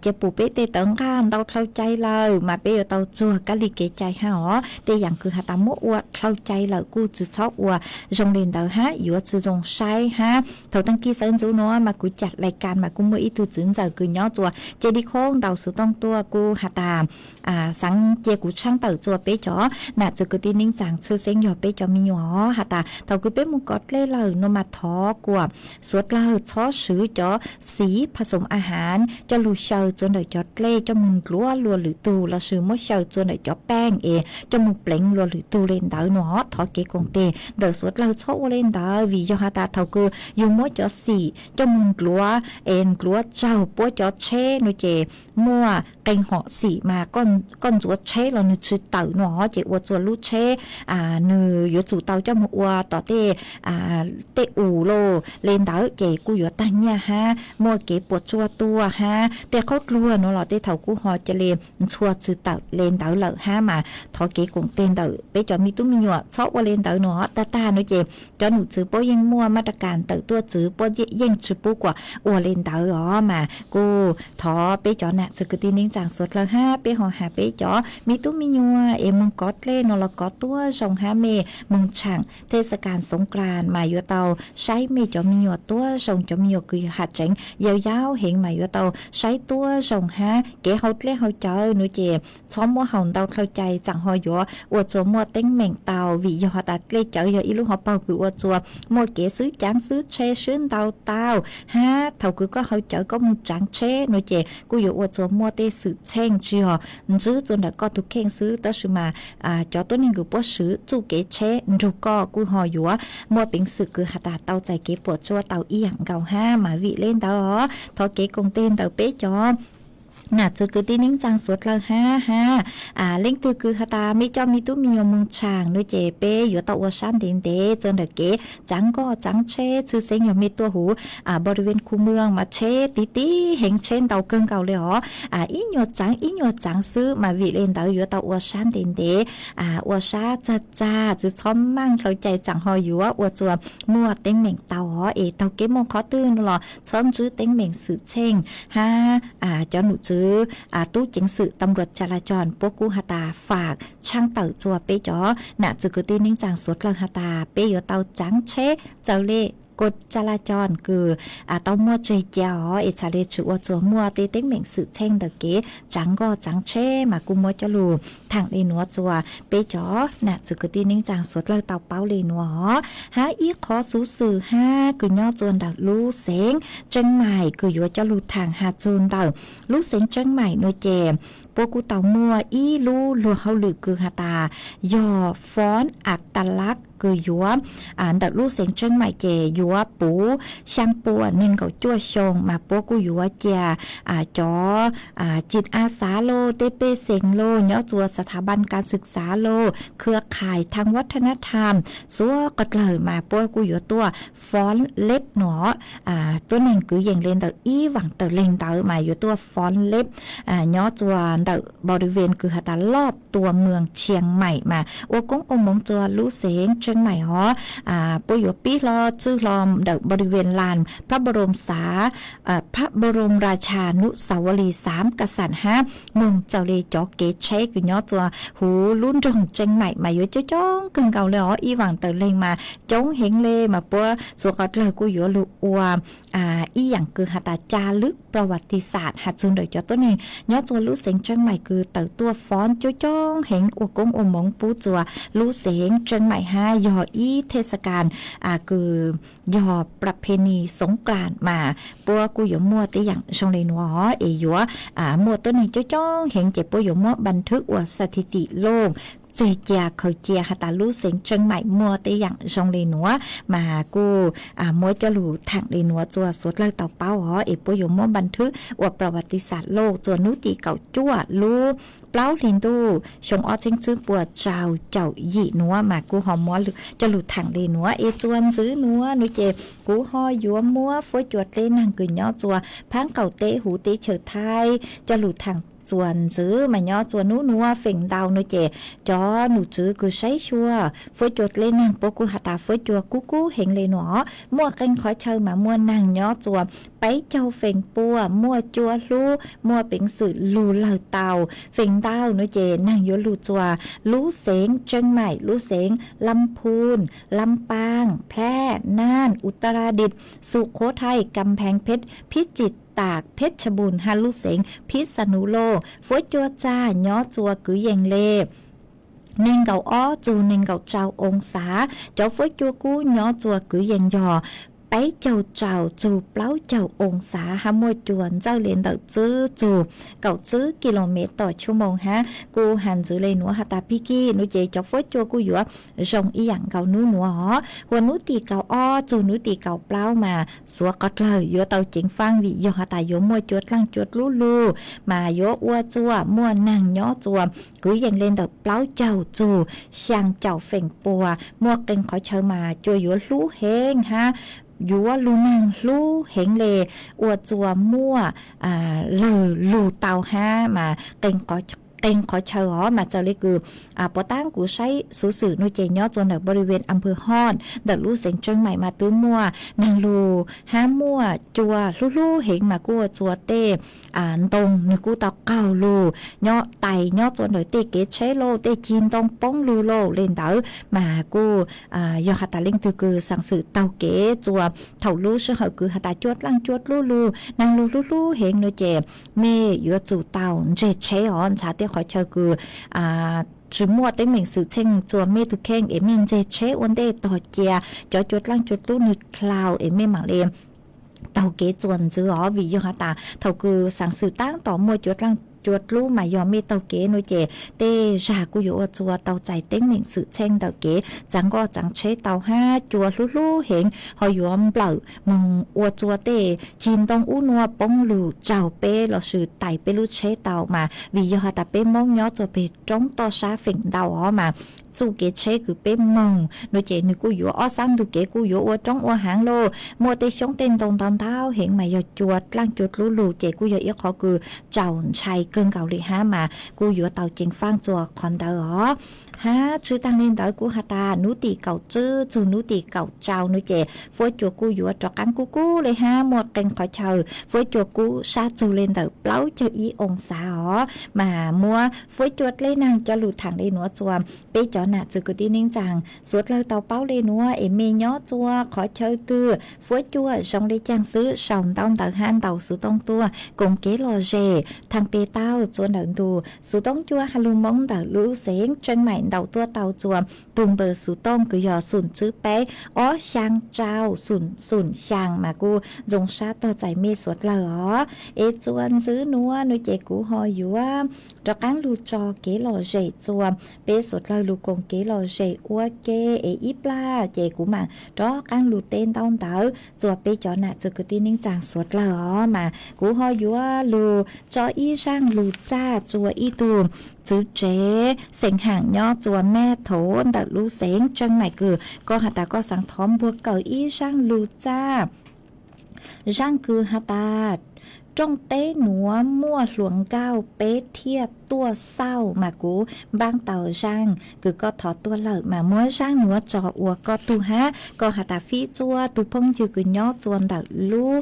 เจปูเปเตเติงข้ามเราเข้าใจเลยมาเปยเตาจัวกะลิเกใจหอเตอย่างคือหัตมัวอวดเข้าใจเหล่ากูจือชอบอวดโรงเรียนเตาฮะอยู่จือจงใช้ฮะเถาตั้งกี้เซินจูนัวมากูจัดรายการมากูมืออีตูจืนเจอกูย่อจัวเจดีโค้งเตาสุต้องตัวกูหัตสังเจกูช่างเตาจัวเปจ่อน่ะจะกูตีนิ่งจังชื่อเซ็งหยอเปจ่อมีหยอหัตเตากูเปมุกอดเล่เหล่านมาท้อกว่าสวดเหล่าช้อสือจ่อสีผสมอาหารจะลูเชาจนได้จอดเล่จะมุนกลัวลัวหรือตูละสือมเชาจนได้จอแป้งจะมุเปล่งลัวหรือตูเล่นดาวหนอทอเกกงเตเดสวดเหล่าช้อเล่นดาววิยหัตเตากูอยู่มจ่อสีจะมุนกลัวกลัวเจ้าปัวจ่อเช่นเจมัวเก่งหอสีมาก้อนจัวเช่เรานึกชื่อเต่าหนอเจอวจัวลูเช่นึอยู่จู่เต่าเจ้ามัวต่อเตอูโลเล่นดาวเจกูอยู่ตั้งเนี่ยฮะมัวเก็บปวดชัวตัวฮะแต่เขากลัวเนาะเราเตเถากูหอจะเล่นชัวชื่อเต่าเล่นดาวเหล่าฮะมาทอเก๋กงเต้นเต่าไปจอมีตุ้มมีหยวดชอบว่าเล่นเต่าหนอตาเนาะเจจอหนูจื้อป้อยังมัวมาตรการเต่าตัวจื้อป้อยังจื้อปูกว่าอัวเล่นเต่าหรอมากูทอไปจอน่ะจะกตีนิ่งจางสดแล้วฮะไปหอหาไปจอมีตุ้มมีหยัวมึงกอดเล่นนอละกอดตัวส่งฮะเมมึงช่างเทศกาลสงกรานต์มาอยู่เตาใช้เมจอมีหยัวตัวส่งจอมีหยัวคือหัดเจ๋งยาวเห็นมาอยู่เตาใช้ตัวส่งฮะเก๋เขาเล่เขาเจอหนูเจช้อมมัวเห่าเตาเข้าใจจังหอยยัวอวดจัวมัวเต็งแม่งเตาวิยหัดเล่เจออีลูกหัวเป่าคืออวดจัวมัวเก๋ซื้อจางซื้อเชซื้อเตาฮะเท่าคือก็เขาเจอก็มึงจางเชหนูเจกูอยู่อวดจัวมัวเตซื้อเช่งจีหอซื้อจนเด็กก็ทุกเข่งซื้อแต่ซื้อมาจอตัวนึงกูปวดซื้อจู่เก๋เชนรูก็กูหอยัวมัวเป็นสึกคือหัดเตาใจเก๋ปวดจัวเตาอีหยังเก่าห้ามาวิเล่นเตาทอเก๋กงเต้นเตาเป๊ะจอน่ะจะคือตีนิ่งจังสวดแล้วฮะเล่งตือคือตาไม่จอมีตู้มียมึงช่างด้วยเจเป้อยู่ตัวชันเด่นเดจนเด็กเก๋จังก็จังเชชื่อเสียงอยู่มีตัวหูบริเวณคูเมืองมาเชตีเห็นเช่นเตาเกิงเก่าเลยอ๋ออีหยดจังซื้อมาวิเล่นเตาอยู่ตัวชันเด่นเดวัวชาจ้าจะช้อมมั่งเข้าใจจังหออยู่ว่าวัวจัวมัวเต็งเหม่งเตาเตาเก๋มงขอตื่นหรอช้อมซื้อเต็งเหม่งสื่อเช่งฮะจอหนูซื้อตู้จิงสื่อตำรวจจราจรพวกกูหตาฝากช่างเต่าจัวเปจอน่ะจุกตีนิ่งจางสดลังหตาเปยเตาจังเชเจ้าเล่กฎจราจรคือเต้ามัวใจเจียวชาเลชื่อว่าจัวมัวเต็งเหม่งสื่อเช่งเดเก๋จังก็จังเชมากูมัวจะลูทางเลนัวจัวเปจอน่ะจุกตีนิ่งจางสดเลยเตาเป้าเลนัวหาอีขอสู้สื่อห้าคือย่อจวนดักลู่เสงจังใหม่คืออยู่จะลูทางหาจูนเต่าลู่เสงจังใหม่โนเจพวกกูเต่ามัวอีลู่ลัวเฮาหรือคือหาตายอฟ้อนอัตลักษณ์คือยัวดักลู่เสียงเชิงใหม่เจยัวปูช่างปัวเน่งเขาจ้วชงมาพวกกูยัวเจียจอจิตอาสาโลเตเปเสียงโลเนาะตัวสถาบันการศึกษาโลเครือข่ายทางวัฒนธรรมซัวก็เลยมาพวกกูยัวตัวฟ้อนเล็บหนอตัวหนึ่งคืออย่างเล่นเตออีหวังเตอเล่นเตอมาอยู่ตัวฟ้อนเล็บเนาะตัวเตอบริเวณคือหาตารอบตัวเมืองเชียงใหม่มาโอกงอมงตัวลู่เสียงเชียงใหม่ฮอปุยปีรอชื่อลอมเดบริเวณลานพระบรมพระบรมราชานุสาวรีย์3กษัตริย์เมืองเจ้าเลจอเกเชคือย้อตัวหูลุ้นจงเชียงใหม่มาอยู่จ้องกึ่งเก่าเลยอ๋ออีหวังเตอเลงมาจ้องเฮงเลมาปัวสวกัดเลยกูอยู่ลูอัวอีอย่างคือหาตาจารึกประวัติศาสตร์หัดซุนโดยจอตัวนี้ย้อตัวลู่เสียงเชียงใหม่คือเตอตัวฟ้อนจ้องเห็นอวกงอมงปูจัวลู่เสียงเชียงใหม่ยออีเทศกาลคือยอประเพณีสงกรานต์มาปัวกูอยู่มัวตีอย่างชงเลยนัวยัวมัวตัวนี้จ้องเห็นเจ็บปัวอยู่มัวบันทึกว่าสถิติโลกเจียเขาเจียหาตาลู่เสียงเชียงใหม่มัวตีอย่างชงเลยนัวมากูมัวจะหลูทางเลยนัวจัวสดเลยเต่าเป้าปัวอยู่มัวบันทึกว่าประวัติศาสตร์โลกจัวนุตีเก่าจั่วลู่เปล่าลินดูชงอ้อเชิงซื้อปัวเจ้าหยีนัวมากูหอมมัวหรือจะหลุดทางเลยนัวจวนซื้อนัวนุเจกูหอยัวมัวฝอยจวดเล่นนางกึ่งย่อจัวพังเก่าเตะหูเตะเฉิดไทยจะหลุดทาง จวนซื้อมาย่อจวนนัวเฝ่งดาวนูเจจอหนูจื้อคือใช้ชัวฝวยจดเล่นนางปกูหาตาฝวยจัวกู้เห็นเลยหนอมั่วกันขอเชิญมามั่วนางย่อจัวไปเจ้าเฝ่งปัวมั่วจัวลู่มั่วเป็นสื่อลู่เหล่าเตาเฝ่งดาวนูเจนางยลู่จัวลู่เสงเชียงใหม่ลู่เสงลำพูนลำปางแพร่น่านอุตรดิตถ์สุโขทัยกำแพงเพชรพิจิตรตากเพชรบูรณ์ฮัลลุเสงพิษณุโลกฝวยจัวจ้าย่อจัวกือเยงเล่เน่งเก่าอ้อจูเน่งเก่าเจ้าองศาเจ้าฝวยจัวกู้ย่อจัวกือเยงยอไปเจ้าจูเปล่าเจ้าองศาฮะมวยจวนเจ้าเลียนเต่าจื้อจูเก่าจื้อกิโลเมตรต่อชั่วโมงฮะกูหันจื้อเลยหนัวฮาตาพี่กี้หนูเจจอกฝวยจัวกูอยู่ส่งอีหยังเก่าหนัวหอหัวหนูตีเก่าอ้อจูหนูตีเก่าเปล่ามาสัวก็เลยโยเต่าจิงฟังวิโยฮาตาโยมวยจวดล่างจวดลูมาโยอัวจัวมัวนั่งย่อจัวกูยังเล่นเต่าเปล่าเจ้าจูช่างเจ้าเฟ่งปัวมัวเก่งขอเชิญมาจัวอยู่ลู่เฮงฮะยัวลูนางลู่เฮงเลอวดจัวมั่วลู่เตาห้ามาเก่งขอเชิญมาเจ้าเล็กคือปอตั้งกูใช้สื่อนุเจย่อจนในบริเวณอำเภอฮอนเดลู่เสียงเชียงใหม่มาตื้อมั่วนางลูห้ามั่วจัวลู่เฮงมากูจัวเต้ตรงนึกูตอกเก้าลูย่อไตย่อจนในเต้เกเชโลเต้จีนตรงป้องลูโลเล่นเต๋อมากูยอฮัตตาเล่งตือคือสั่งสื่อเตาเก๋จัวเถาลู่เชื่อคือฮัตตาจวดล่างจวดลู่นางลู่เฮงนุเจเมยัวจูเตาเจเชออนชาเต้ขอเชิญคือจุมัวเต็งเหม่งสื่อเช่งจัวเมตุเข่งเอเมนเจเชวันเดต่อเจียจอจดล่างจดลู่นึกคลาวเอเมหมังเลมเตาเกจวนจื้อวิโยฮาตาเท่าคือสั่งสื่อตั้งต่อมัวจดล่างจวดลู่มายอมเมเตาเกนุเจเตจากุโยจัวเตาใจเต็งเหม่งสื่อเช่งเตาเกจังก็จังเชเตาห้าจัวลู่เห็งหอยอมเปล่ามึงอวจัวเตจีนตองอู้นัวป้องลู่เจ้าเป้เราสื่อไตเปลู่เชเตามาวิโยฮาตาเป้มองย่อจัวเปจ้องต่อชาเฝ่งดาวมาจูเกเชคือเป้มองนุเจนึกูอยู่อ้อซังดูเกกูอยู่อ้จ้องอ้หางโลมัวเตชงเต้นตรงตอนเท้าเห็นมายจวดล่างจวดลู่เจกูอยู่อีกขอคือเจ้าชัยเกินเก่าเลยฮะมากูอยู่เตาจิงฟังจัวคอนเดอร์ฮะชื่อตั้งเล่นเตากูฮาตานุตีเก่าจื้อจูนุตีเก่าเจ้านุเจฝวยจัวกูอยู่จอกันกูเลยฮะมัวเก่งขอเชิญฝวยจัวกูชาจูเล่นเตาเปล่าเจ้าอีองศามามัวฝวยจวดเล่นนางจะหลุดทางได้หนัวจัวเป้จอน่ะจือกูตีนิ่งจังสวดเลยเตาเป้าเลยหนัวเอเมย่อจัวขอเชิญตื้อฝวยจัวชงได้จังซื้อสองต้องเตาห้านเตาซื้อต้องตัวกงเกลอเจทางเปเต้าจวนเดินดูสูต้องจัวฮัลโลมงเตาลู่เสียงเชียงใหม่เตาตัวเตาจัวตุงเบอร์สูต้องคือยอสุนจื้อเป๊ะอ้อช่างเจ้าสุนช่างมากูจงชาต่อใจเมสวดเหรอเอจวนซื้อนัวนุเจกูหอยอยู่ว่าจอกันลูจอเกลอเจจัวเป๊สวดเลยลูกงเกลอเจอัวเกเออีปลาเจกูมาจอกันลูเต้นต้นเต๋อจัวเป๊จอน่ะจือกูตีนิ่งจางสวดเหรอมากูหอยอยู่ว่าลูจออีช่างลูจ้าจัวอีตูจื้อเจเสียงห่างย่อจัวแม่โถนแต่ลูเสียงจังใหม่คือก็หาตาก็สังท้อมบวกเก่าอีช่างลูจ้าช่างคือหาตาจงเต้หนัวมั่วหลวงเก้าเป๊เทียบตัวเศร้ามากูบางเต่าช่างคือก็ถอดตัวเหลิกมามั่วช่างหนัวจออัวก็ตูฮะก็หาตาฟีจัวตูพงยืคือย่อจวนดักลู่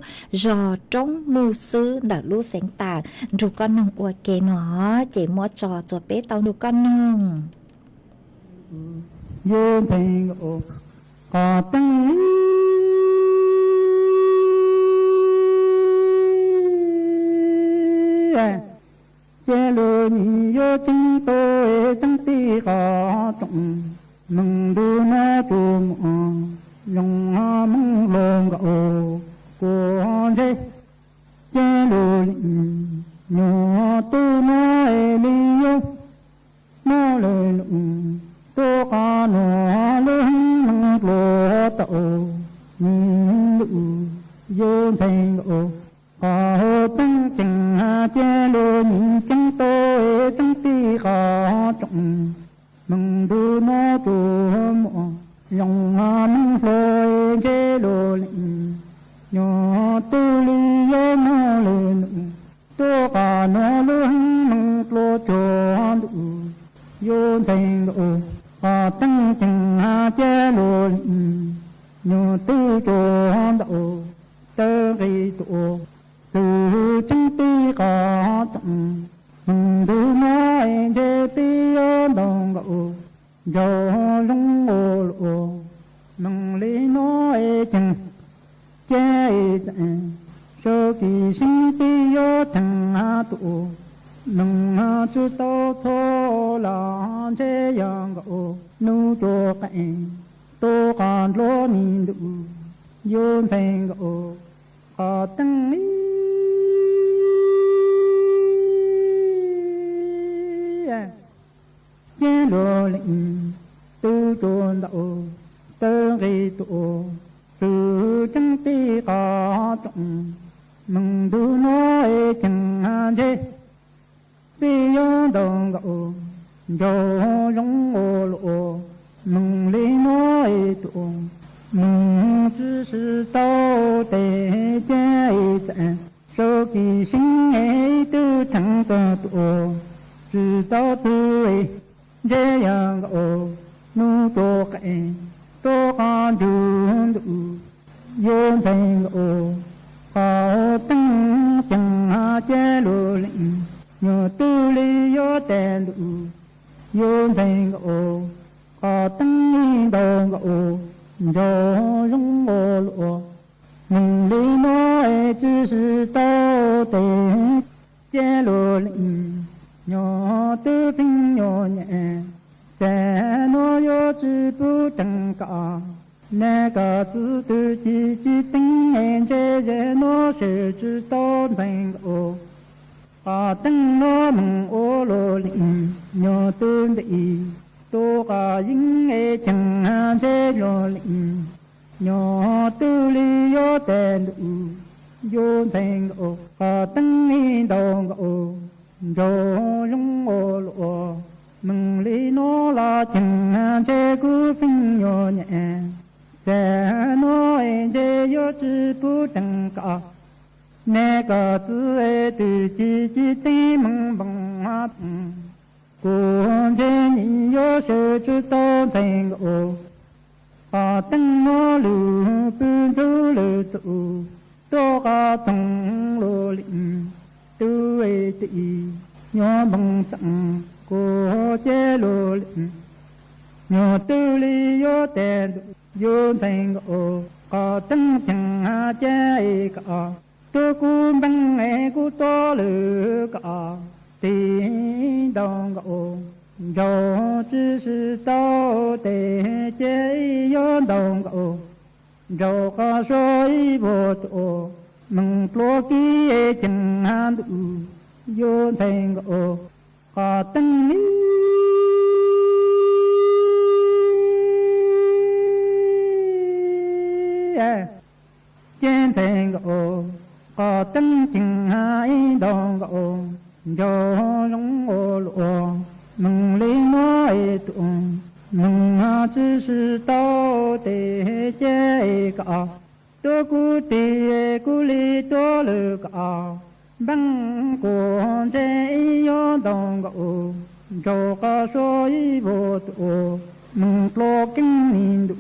จอจงมูซื้อดักลู่เสียงตากดูก็นองอัวเกหนอเจมัวจอจัวเป๊เต่าดูก็นองโยมเพลงโอก็ตั้งเจริญโยจิงโตจังตีก็จงมึงดูน้าจูมยงมึงลงก็โอกูเจเจริญโยตูน้อยลิโยโมเลยตัวกันเลยมึงโลตโอนี่โยเพลงโอก็ตั้งจังเจริญจังโตจังตีก็จงมึงดูน้าตัวมยงมึงลอยเจริญโยตุลิโยโมเลยตัวกันเลยมึง thành ô có tăng chẳng hà chế lô nhô tư chỗ độ tơ ghi tổ từ chân ti có tặng mừng thứ mai chế ti ô đồng gỗ dầu lông ô lộ mừng lý nói chẳng chế tặng sơ kỳ sinh ti ô thằng hà tổ nâng hà chú tao thô là chế yang gỗ nu cho cảnh tô còn lô nhìn đủ yôn thành gỗ có tăng ý chế lô lệnh tư trôn đạo tơ ghi tổ sự chân ti có trọng mừng đu nói chẳng hạn chế bi yon đồng gỗ dầu lông ô lộ mừng lý nói tổ mừng chỉ sự tao tế chế tạng sơ kỳ sinh ấy tư thắng tờ tổ chỉ tao tư ấy chế yang gỗ nu tô cảnh tô con dùn đủ yôn thành gỗ có tăng chẳng hạ chế lô lệnh nhờ tu lý yo tên đủ yôn thành gỗ có tăng ni đồng gỗ dầu rung ô lộ mừng lý nói chỉ sự tao tế chế lô lệnh nhỏ tư tinh nhỏ nhẹ sẽ nó yo chỉ bu chẳng cả nè cả tư tư chỉ tinh hẹn chế chế nó sẽ chỉ tao thành gỗ có tăng nó mừng ô lộ lệnh nhỏ tư địa tô cả những nghe chẳng hạn chế lô lệnh nhỏ tư lý yo tên đủ yo thành ô có tăng ni đồng ô dầu lông ô lộ mừng lý nó là chẳng hạn chế cú phinh nhỏ nhẹ sẽ nói chế yo chỉ bu chẳng cả nè cả tư ê từ chỉ tí mừng bằng hát cuốn chế nhị yo sơ chú tô thành ô có tăng nó lù bươn chú lù tụ tô có tăng lô lĩnh tư ê tị nhỏ bằng chẳng cô chế lô lĩnh nhỏ tư lý yo tên yo thành ô có tăng chẳng hạ chế cả tô cú bằng ê cú tô lù cả tiếng đồng gỗ dầu chỉ sự tao tế chế yon đồng gỗ dầu có soi vô tổ mừng lô ký chẳng hạn đủ yon thành gỗ có tăng ý trên thành gỗ có tăng chẳng hạn đồng gỗ dầu lông ô lộ mừng lý nói tụng mừng chỉ sự tao tế chế cả tô cú tì cú lý tô lư cả bằng cuốn chế yo đồng gỗ dầu có soi vô tổ mừng lô kinh nhìn đủ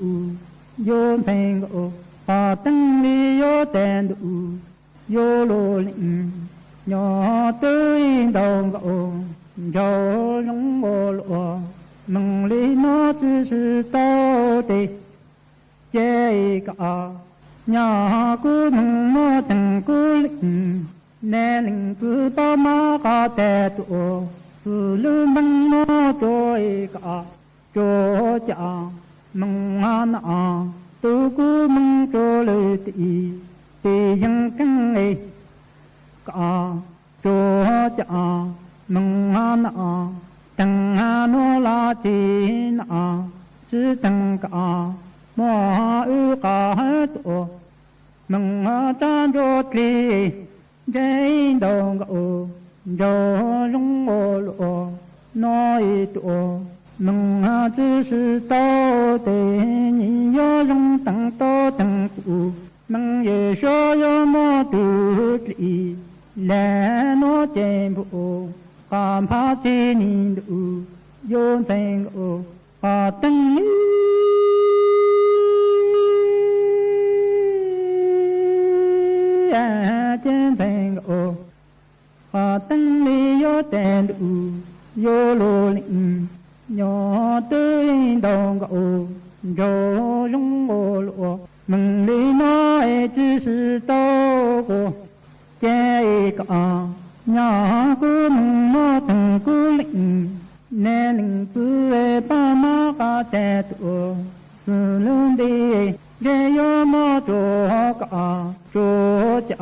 yo thành gỗ có tăng lý yo tên đủ yo lô lĩnh nhỏ tư đồng gỗ dầu lông ô lộ mừng lý nó chỉ sự tao tế chế cả nhà cứ mừng nó từng cứ lĩnh nè lĩnh cứ bao má cả tè tổ sự lưu mừng nó trôi cả trôi chả mừng an à tu cứ mừng trôi lời tì tì dân căng ấy cả cho cha mừng an à tăng nó là chi na chỉ tăng cả mà ư cả hết tổ mừng tan cho tri dây đầu gỗ dầu lông ô lộ nói tổ mừng chỉ sự tao tế nhị yo lông tăng to tăng cụ mừng ye so yo mo tu tri lẽ nó chém bộ cảm phá chi nhìn đủ vô thành ô họ tăng trên thành ô họ tăng lý vô tên đủ vô lô lĩnh nhỏ tới đồng ô rồi rung ô lô mừng lý nói chỉ sự tao cô chạy cả nhỏ cứ mừng nó từng cứ lĩnh nè lĩnh cứ ba má cả trẻ tuổi sự lớn đi để yo mò chỗ cả chỗ chả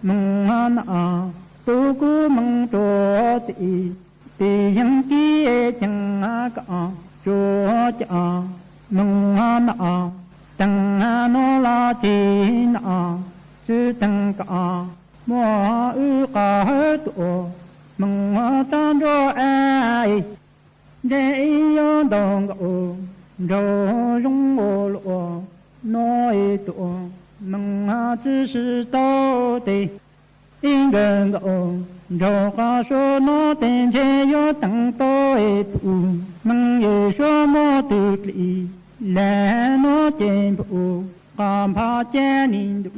mừng han à tu cứ mừng chỗ tì yang kia chẳng cả chỗ chả mừng han à tăng nó là chi na chứ tăng cả mua ư cả hết tổ mừng tan cho ai để yo đồng gạo rồi rung ô lộ nói tổ mừng chỉ是道的应该个就话说那天前要等到土梦也说么的里来那天不干怕见你的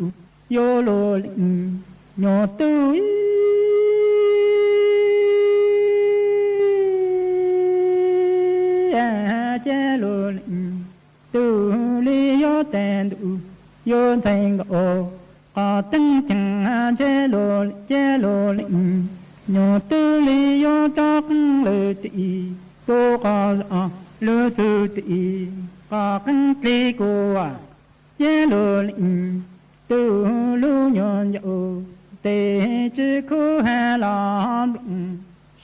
有罗林鸟都见罗林都里要等的有thành ô có tăng chẳng chế lô lĩnh nhỏ tư lý yo chắc lư tị tô có lư tư tị có căng tì cô chế lô lĩnh tư lư nhỏ nhỏ tê chứ khu hà làm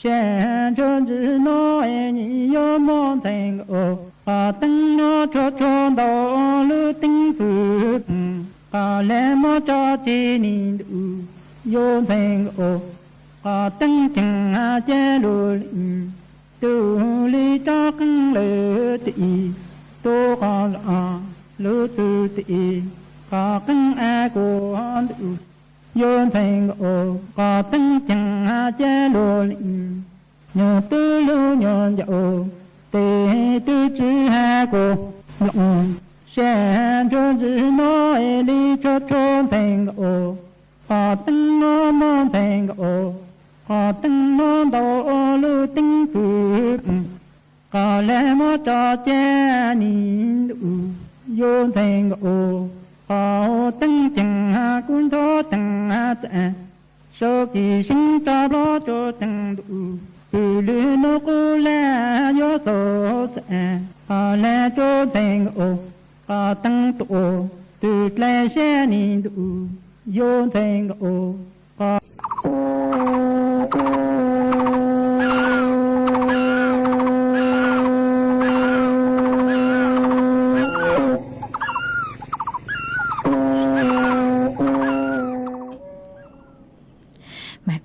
sẽ cho chữ nói nhị yo mô thành ô có tăng nó cho đó lư tinh phước có lẽ mà cho chi ni đủ vô thành ô có tăng chẳng chế đồ tu lý cho căng lỡ tị tô có lỡ tư tị có căng cô đủ vô thành ô có tăng chẳng chế đồ nhỏ tư lưu nhỏ dạo tê tư chữ cô sẽ cho chữ nói lý cho thành ô có tăng nó mô thành ô có tăng nó đầu lưu tinh phước có lẽ mà cho cha nhìn đủ vô thành ô có tăng chẳng cũng có tăng tạ sau khi sinh ta đó cho tăng đủ từ lưới nó cô là gió sổ xa có lẽ cho thành ô có tăng tổ từ lẽ sẽ nhìn đủ vô thành ô có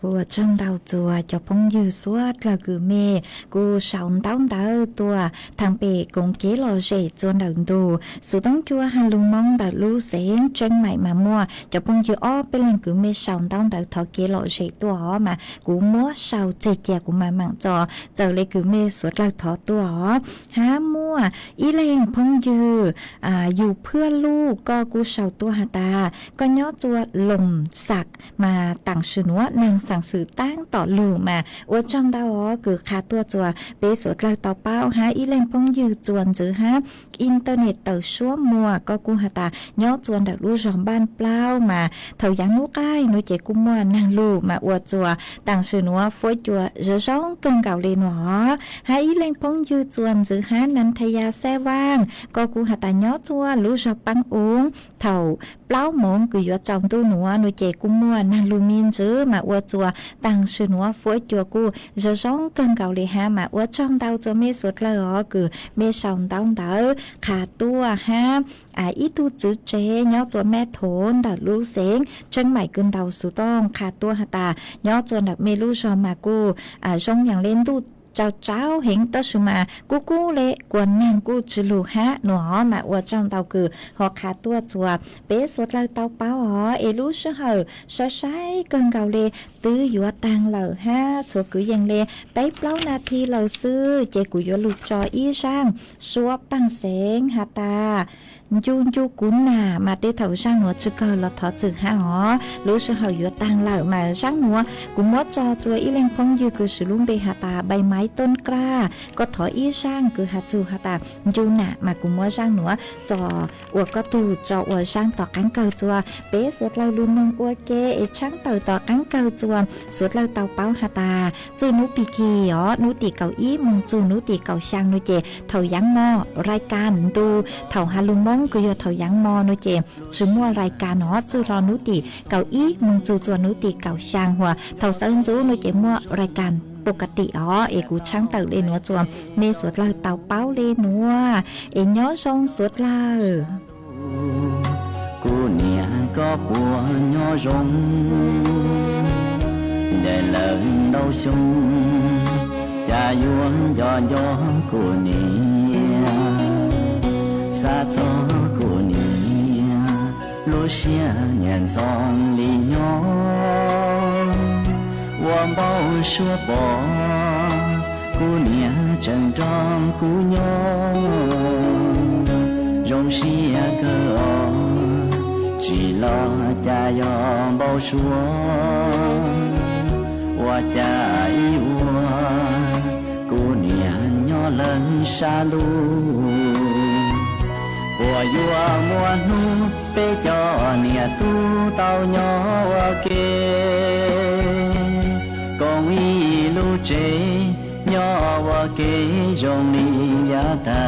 của trong đầu chùa cho phong dư suốt là cứ mê cô sống tống tớ tua thằng bè cũng kế lo rể chuồn đợn tù sự tống chua hàng lùng mong đã lưu xén chân mày mà mua cho phong dư ó bên lần cứ mê sống tống tớ thọ kế lo rể tua ó mà cú múa sau chè chè của mà mặn trò giờ lấy cứ mê suốt là thọ tua ó há mua ý lên phong dư dùเพื่อลูกก็กูเสาตัวหาตาก็ย่อตัวลมสักมาต่างชื่อนัวนางสั่งสื่อตั้งต่อลูมาว่าจ้องดาวคือคาตัวจัวเบสดเลยต่อเป้าหาอีเลนพงยืจวนจือฮะอินเทอร์เน็ตต่อชั่วมัวก็กูหาตาย่อจวนดักรู้จอมบ้านเปล่ามาเถายังนุกไอ้นุเจกูมัวนางลูมาอวดจัวต่างชื่อนัวฟวยจัวเจะร้องเกินเก่าเลยหนอหาอีเลนพงยืจวนจือฮะนันทยาแซ่ว่างก็กูหาตาย่อจัวรู้จอมปังอุ้งเถาเปล่ามงคือยอดจอมตู้หนัวนุเจกูมัวนางลูมินจื้อมาอวดจัวต่างชื่อนัวฟวยจัวกูจะร้องเกินเก่าเลยฮะมาอวดจอมดาวจัวเมสุดเลยคือเมสองดาวเต๋อขาตัวฮะอีตูจื้อเจย่อจัวแม่โถนดักลูเสียงจังใหม่เกินดาวสุต้องขาตัวหาตาย่อจัวดักเมลูชอมากูจงอย่างเล่นตู้ เจ้าเห็นตสุมากูเละกวนนางกูจิลูฮะหนอมาอวจังเตาคือหอขาตัวจัวเป๊สวดเราเตาเป้าหอเอลูเชเหอใช้เกินเกาเลตื้อยัวตังเหล่าฮะสัวกุยยังเลไปเปล่านาทีเหล่าซื้อเจกุยลูกจออีช่างสัวปังเสงหาตายูกุนนามาเตเถาช่างหัวจึกเกอลทอจึกฮะหอรู้เชเหอยัวตังเหล่ามาช่างหัวกุมดจอจัวอีเลงพงยืคือสุลุงเบหาตาใบไม้ต้นกล้าก็ถออีช่างคือหาจูหาตายูน่ะมากุมดช่างหัวจออวก็ตูจออวช่างต่อกันเกอจัวเป๊สวดเราลุนมงอวเกเอช่างเต่าต่อกันเกอจัวสวดเราเตาเป้าหาตาจูนุปีกีอ๋อนุติเก่าอี้มงจูนุติเก่าช่างนุเจเถายังมอรายการดูเถาฮาลุมงก็ยอเถายังมอนุเจชื่อมัวรายการอ๋อจูรอนุติเก่าอี้มงจูจวนุติเก่าช่างหัวเถาเซินจูนุเจมัวรายการปกติอ๋อเอกูช่างเต่าเลนัวจวมเมสวดเราเตาเป้าเลนัวเอย้อทรงสวดเรากูเนี่ยก็ปัวย้อรงđể lời đau sung cha yuan do cô nia xa cho cô nia lúa xia nhàn giòn li nhỏ warm bao xua bỏ cô nia chân trong cô nhỏ rong xia cơ chỉ lo cha yom bao xuaว่าจะอีวัวกูเนี่ยย่อเลินชาลูบัวยัวมัวนูเปจอเนี่ยตู้เต้าย่อว่าเกกงอีลูเจย่อว่าเกยงลียาตา